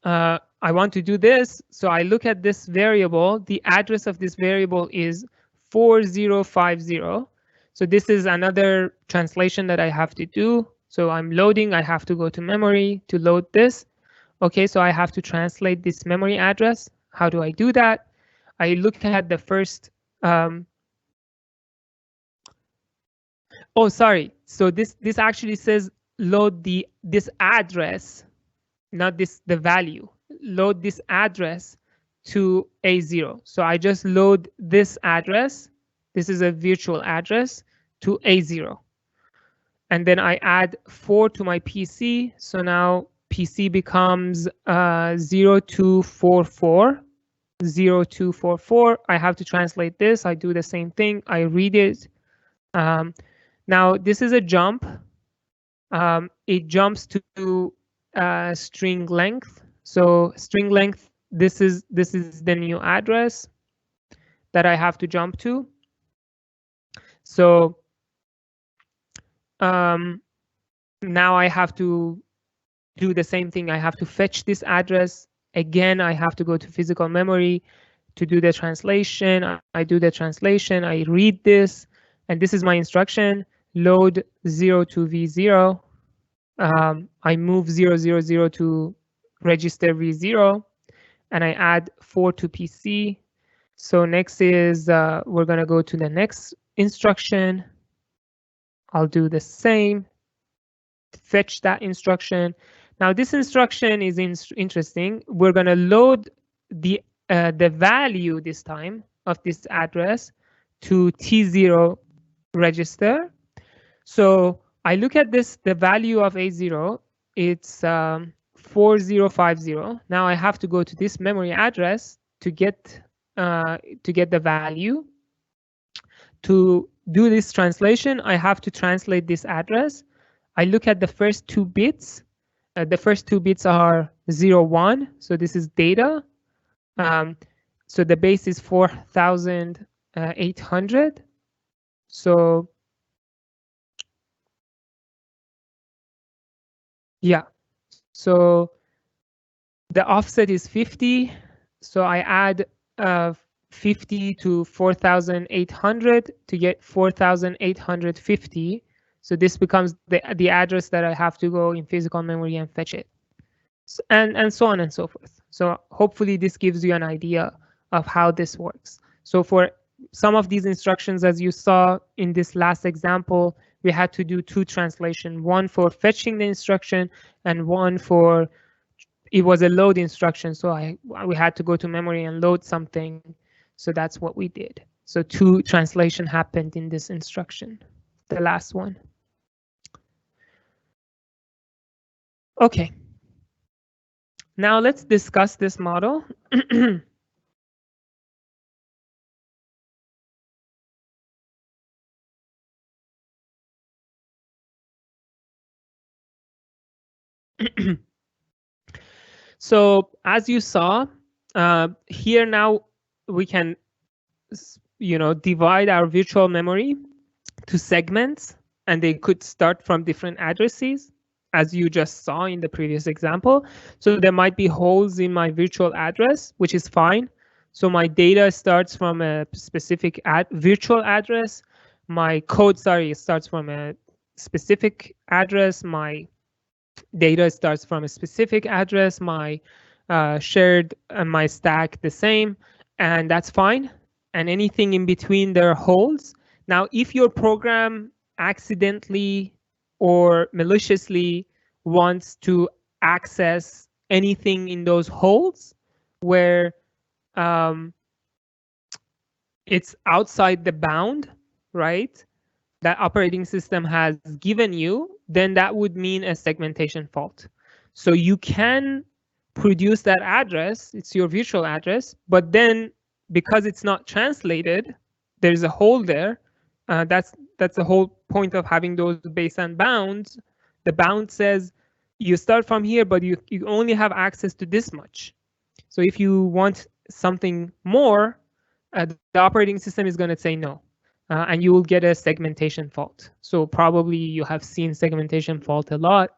I want to do this, so I look at this variable. The address of this variable is 4050. So this is another translation that I have to do. So I'm loading, I have to go to memory to load this. Okay, so I have to translate this memory address. How do I do that? I look at the first, oh, sorry. So this actually says load this address, not the value. Load this address to A0. So I just load this address. This is a virtual address to A0. And then I add 4 to my PC. So now PC becomes 0244. 0244. I have to translate this. I do the same thing. I read it. Now this is a jump. It jumps to string length. So string length, this is the new address that I have to jump to. So now I have to do the same thing. I have to fetch this address. Again, I have to go to physical memory to do the translation. I do the translation. I read this, and this is my instruction. Load 0 to V0. I move 000 to register V0, and I add 4 to PC. So next is we're going to go to the next instruction. I'll do the same, fetch that instruction. Now this instruction is interesting. We're going to load the value this time of this address to T0 register. So I look at this, the value of A0, it's 4050. Now I have to go to this memory address to get the value. To do this translation, I have to translate this address. I look at the first 2 bits. The first 2 bits are 01, so this is data. So the base is 4800. So yeah, so the offset is 50. So I add 50 to 4800 to get 4850. So this becomes the address that I have to go in physical memory and fetch it, and so on and so forth. So hopefully this gives you an idea of how this works. So for some of these instructions, as you saw in this last example, we had to do 2 translations, one for fetching the instruction and one for, it was a load instruction. So we had to go to memory and load something. So that's what we did. So 2 translation happened in this instruction, the last one. Okay. Now let's discuss this model. So as you saw, here now we can, divide our virtual memory to segments, and they could start from different addresses, as you just saw in the previous example. So there might be holes in my virtual address, which is fine. So my data starts from a specific virtual address. My code, starts from a specific address. My data starts from a specific address. My shared and my stack the same, and that's fine. And anything in between there are holes. Now, if your program accidentally or maliciously wants to access anything in those holes where it's outside the bound, right, that operating system has given you, then that would mean a segmentation fault. So you can produce that address, it's your virtual address, but then because it's not translated, there's a hole there. That's the whole point of having those baseband bounds. The bound says you start from here, but you only have access to this much. So if you want something more, the operating system is going to say no. And you will get a segmentation fault. So probably you have seen segmentation fault a lot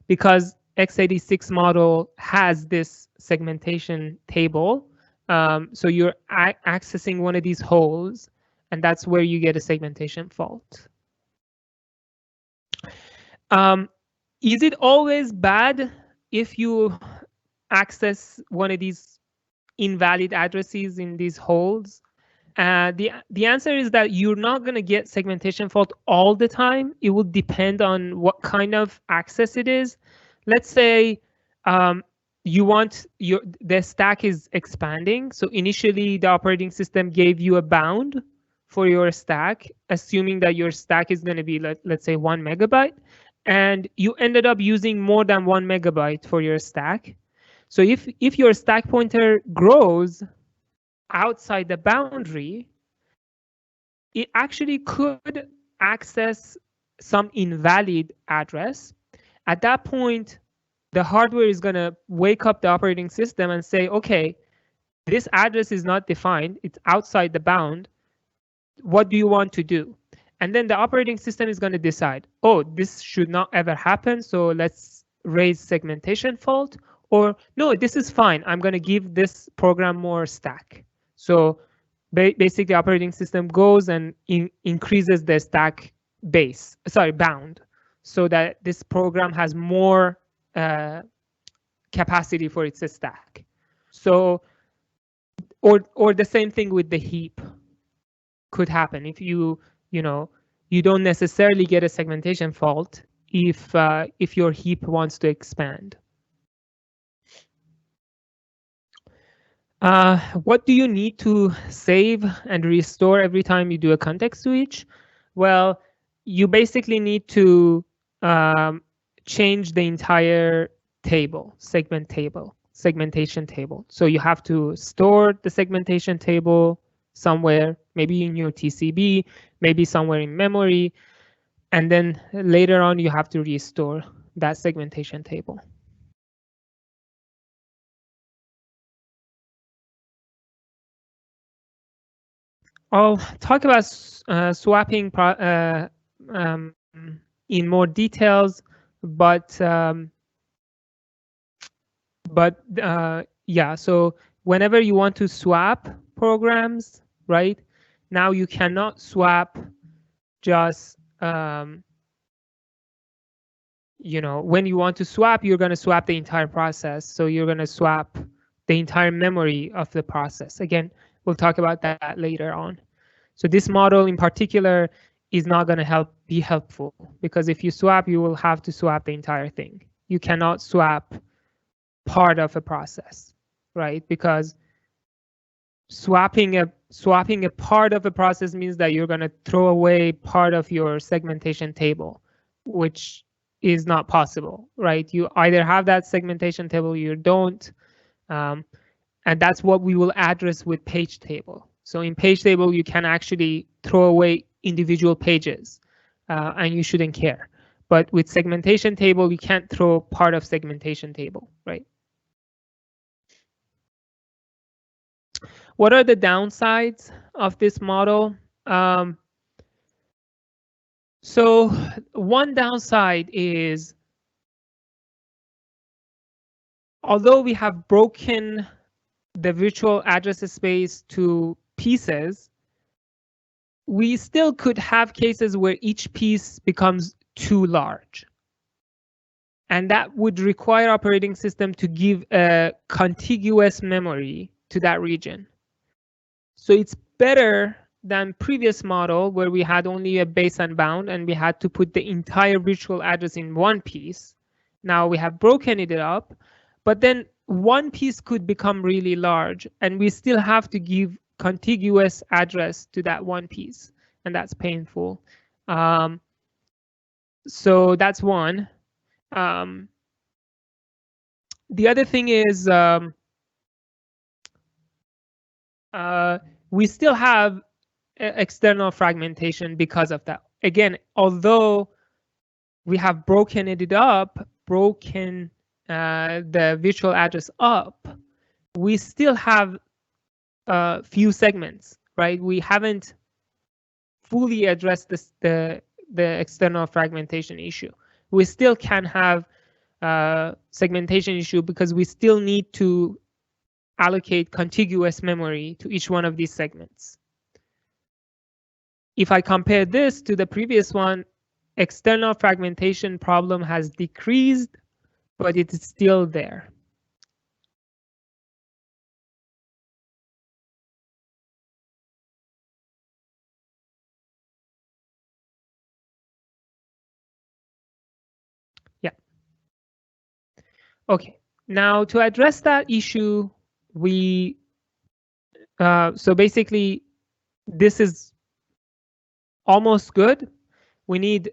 because x86 model has this segmentation table. So you're accessing one of these holes, and that's where you get a segmentation fault. Is it always bad if you access one of these invalid addresses in these holes? The answer is that you're not going to get segmentation fault all the time. It will depend on what kind of access it is. Let's say you want the stack is expanding. So initially the operating system gave you a bound for your stack, assuming that your stack is going to be, let's say 1 megabyte, and you ended up using more than 1 megabyte for your stack. So if your stack pointer grows outside the boundary, it actually could access some invalid address. At that point, the hardware is going to wake up the operating system and say, okay, this address is not defined. It's outside the bound. What do you want to do? And then the operating system is going to decide, oh, this should not ever happen, so let's raise segmentation fault. Or no, this is fine. I'm going to give this program more stack. So basically, the operating system goes and increases the stack bound, so that this program has more capacity for its stack. So, or the same thing with the heap could happen if you don't necessarily get a segmentation fault if your heap wants to expand. What do you need to save and restore every time you do a context switch? Well, you basically need to change the entire segmentation table. So you have to store the segmentation table somewhere, maybe in your TCB, maybe somewhere in memory, and then later on you have to restore that segmentation table. I'll talk about swapping in more details, but yeah, so whenever you want to swap programs, right, now you cannot swap just when you want to swap, you're going to swap the entire process. So you're going to swap the entire memory of the process. Again, we'll talk about that later on. So this model in particular is not going to be helpful, because if you swap, you will have to swap the entire thing. You cannot swap part of a process, right? Because swapping a part of a process means that you're going to throw away part of your segmentation table, which is not possible, right? You either have that segmentation table or you don't. And that's what we will address with page table. So in page table, you can actually throw away individual pages and you shouldn't care. But with segmentation table, you can't throw part of segmentation table, right? What are the downsides of this model? So one downside is, although we have broken the virtual address space to pieces, we still could have cases where each piece becomes too large. And that would require operating system to give a contiguous memory to that region. So it's better than previous model where we had only a base and bound and we had to put the entire virtual address in one piece. Now we have broken it up, but then one piece could become really large and we still have to give contiguous address to that one piece, and that's painful. So that's one. The other thing is we still have external fragmentation because of that. Again, although we have broken it up, the virtual address up, we still have a few segments, right? We haven't fully addressed the external fragmentation issue. We still can have segmentation issue because we still need to allocate contiguous memory to each one of these segments. If I compare this to the previous one, external fragmentation problem has decreased, but it is still there. Yeah. Okay. Now to address that issue, so basically this is almost good. We need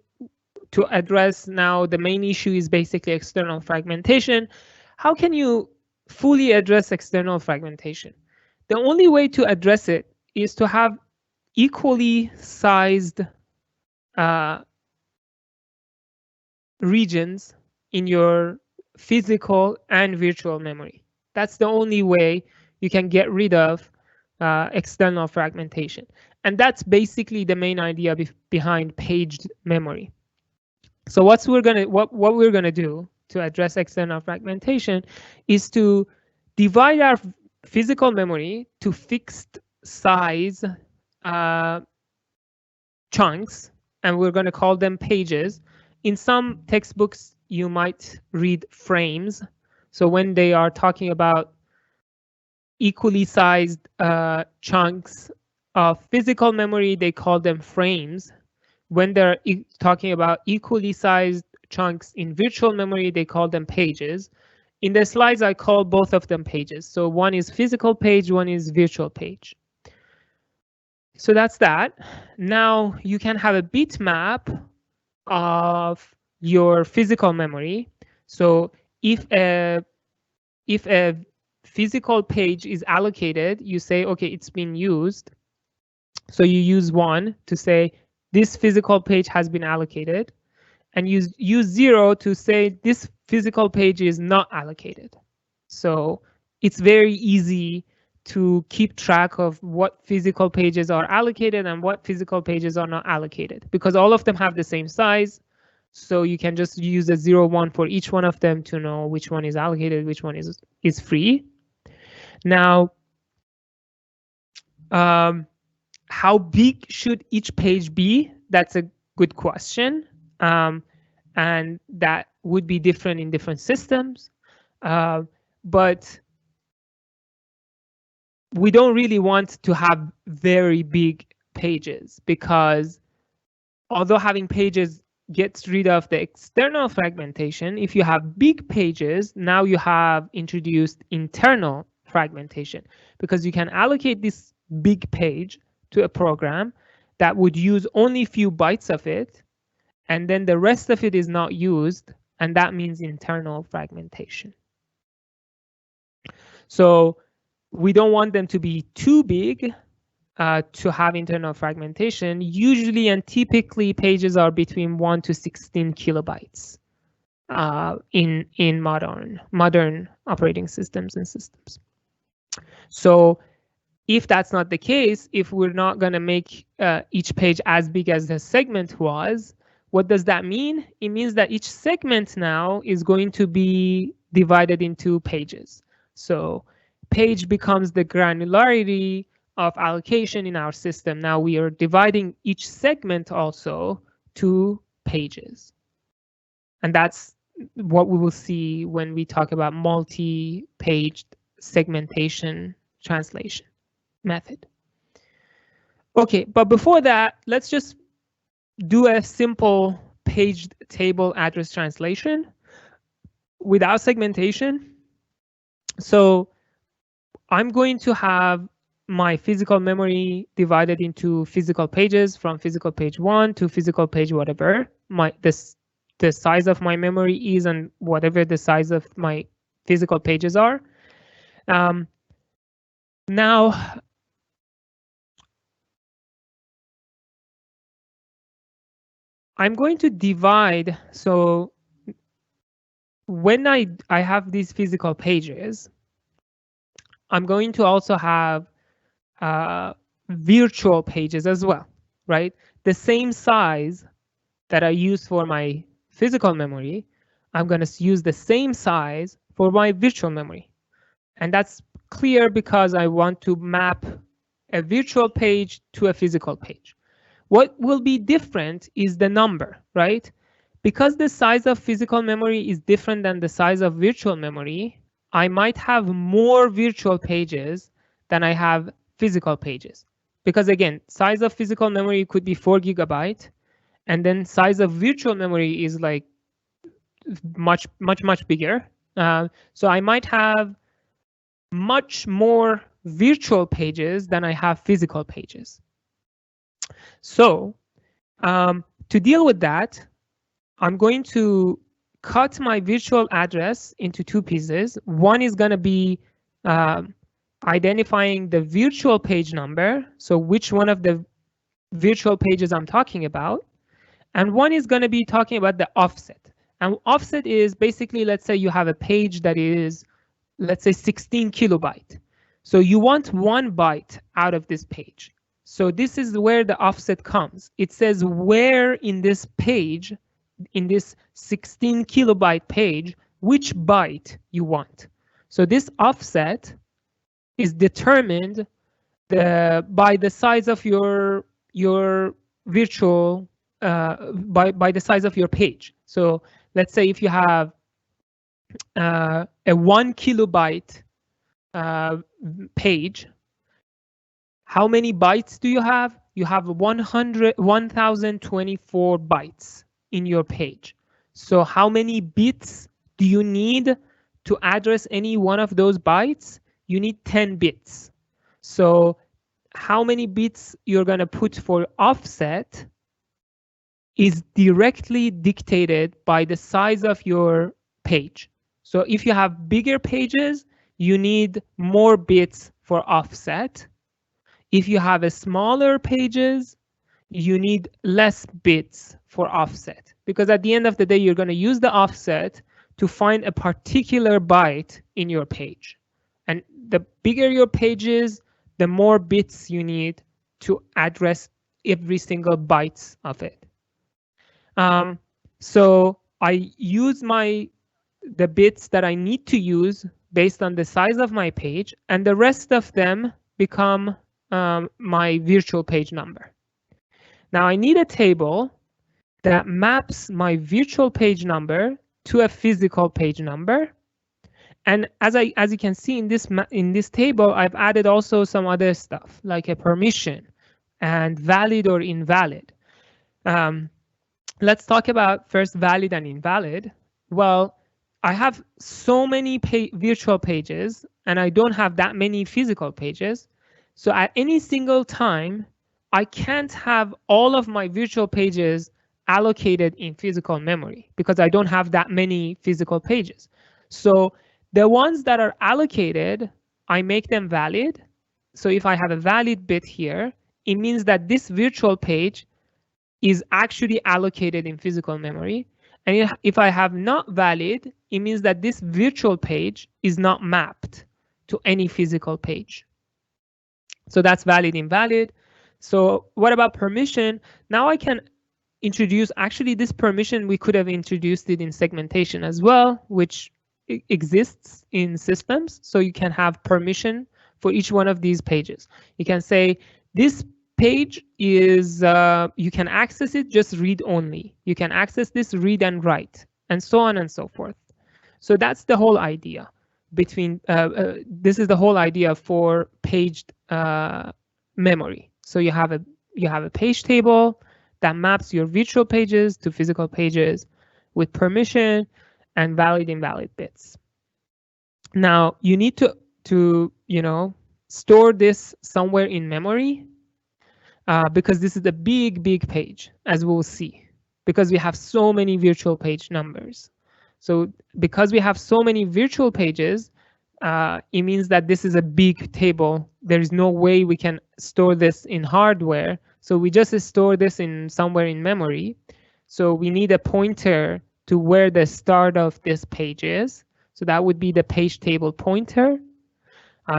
to address now the main issue is basically external fragmentation. How can you fully address external fragmentation? The only way to address it is to have equally sized regions in your physical and virtual memory. That's the only way you can get rid of external fragmentation. And that's basically the main idea behind paged memory. So what we're gonna do to address external fragmentation is to divide our physical memory to fixed size chunks, and we're going to call them pages. In some textbooks, you might read frames. So when they are talking about equally sized chunks of physical memory, they call them frames. When they're talking about equally sized chunks in virtual memory, they call them pages. In the slides, I call both of them pages. So one is physical page, one is virtual page. So that's that. Now you can have a bitmap of your physical memory. So if a physical page is allocated, you say, okay, it's been used. So you use 1 to say this physical page has been allocated, and use 0 to say this physical page is not allocated. So it's very easy to keep track of what physical pages are allocated and what physical pages are not allocated, because all of them have the same size. So you can just use a 0, 1 for each one of them to know which one is allocated, which one is free. Now, how big should each page be? That's a good question. And that would be different in different systems. But we don't really want to have very big pages, because although having pages gets rid of the external fragmentation, if you have big pages, now you have introduced internal fragmentation, because you can allocate this big page to a program that would use only a few bytes of it, and then the rest of it is not used, and that means internal fragmentation. So we don't want them to be too big to have internal fragmentation. Usually and typically pages are between 1 to 16 kilobytes in modern operating systems and systems. So if that's not the case, if we're not going to make each page as big as the segment was, what does that mean? It means that each segment now is going to be divided into pages. So page becomes the granularity of allocation in our system. Now we are dividing each segment also to pages. And that's what we will see when we talk about multi-page segmentation translation method. Okay, but before that, let's just do a simple page table address translation without segmentation. So I'm going to have my physical memory divided into physical pages from physical page 1 to physical page whatever the size of my memory is and whatever the size of my physical pages are. Now I'm going to divide. So when I have these physical pages, I'm going to also have virtual pages as well, right? The same size that I use for my physical memory, I'm going to use the same size for my virtual memory. And that's clear because I want to map a virtual page to a physical page. What will be different is the number, right? Because the size of physical memory is different than the size of virtual memory, I might have more virtual pages than I have physical pages. Because again, size of physical memory could be 4 GB, and then size of virtual memory is like much bigger. So I might have much more virtual pages than I have physical pages. So to deal with that, I'm going to cut my virtual address into 2 pieces. One is going to be identifying the virtual page number, so which one of the virtual pages I'm talking about. And one is going to be talking about the offset. And offset is basically, let's say you have a page that is, let's say 16 kilobyte. So you want 1 byte out of this page. So this is where the offset comes. It says where in this page, in this 16 kilobyte page, which byte you want. So this offset is determined by the size of your virtual, by the size of your page. So let's say if you have a 1 kilobyte page, how many bytes do you have? You have 1024 bytes in your page. So how many bits do you need to address any one of those bytes? You need 10 bits. So how many bits you're going to put for offset is directly dictated by the size of your page. So if you have bigger pages, you need more bits for offset. If you have a smaller pages, you need less bits for offset, because at the end of the day, you're going to use the offset to find a particular byte in your page. And the bigger your page is, the more bits you need to address every single bytes of it. So I use the bits that I need to use based on the size of my page, and the rest of them become my virtual page number. Now I need a table that maps my virtual page number to a physical page number. And as you can see in this table, I've added also some other stuff like a permission and valid or invalid. Let's talk about first valid and invalid. Well, I have so many virtual pages and I don't have that many physical pages. So at any single time, I can't have all of my virtual pages allocated in physical memory because I don't have that many physical pages. So the ones that are allocated, I make them valid. So if I have a valid bit here, it means that this virtual page is actually allocated in physical memory. And if I have not valid, it means that this virtual page is not mapped to any physical page. So that's valid, invalid. So what about permission? Now I can introduce, actually this permission, we could have introduced it in segmentation as well, which exists in systems. So you can have permission for each one of these pages. You can say this page is, you can access it, just read only. You can access this, read and write, and so on and so forth. So that's the whole idea between, this is the whole idea for paged memory. So you have a page table that maps your virtual pages to physical pages with permission and valid, invalid bits. Now you need to store this somewhere in memory because this is a big page, as we'll see, because we have so many virtual page numbers. So because we have so many virtual pages, it means that this is a big table. There is no way we can store this in hardware. So we just store this in somewhere in memory. So we need a pointer to where the start of this page is. So that would be the page table pointer.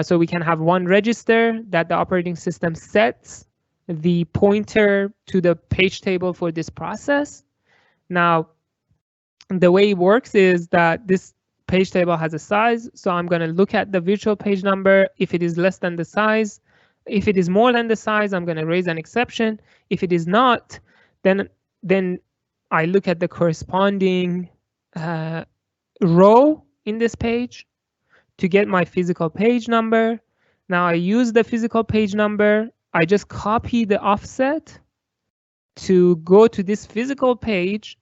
So we can have one register that the operating system sets the pointer to the page table for this process. Now, the way it works is that this page table has a size. So I'm going to look at the virtual page number. If it is less than the size, if it is more than the size, I'm going to raise an exception. If it is not, then I look at the corresponding row in this page to get my physical page number. Now I use the physical page number. I just copy the offset to go to this physical page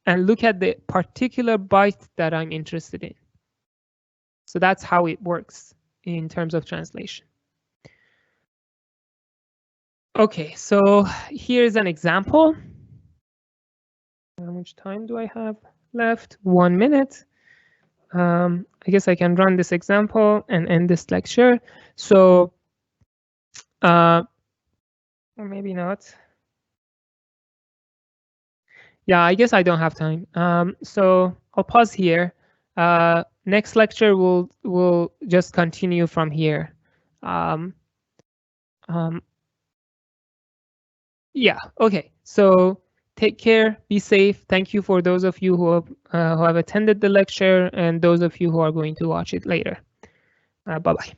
and look at the particular byte that I'm interested in. So that's how it works in terms of translation. Okay, so here's an example. How much time do I have left? 1 minute. I guess I can run this example and end this lecture. So, or maybe not. Yeah, I guess I don't have time. So I'll pause here. Next lecture we'll just continue from here. Yeah, okay. So take care, be safe. Thank you for those of you who have attended the lecture and those of you who are going to watch it later. Bye-bye.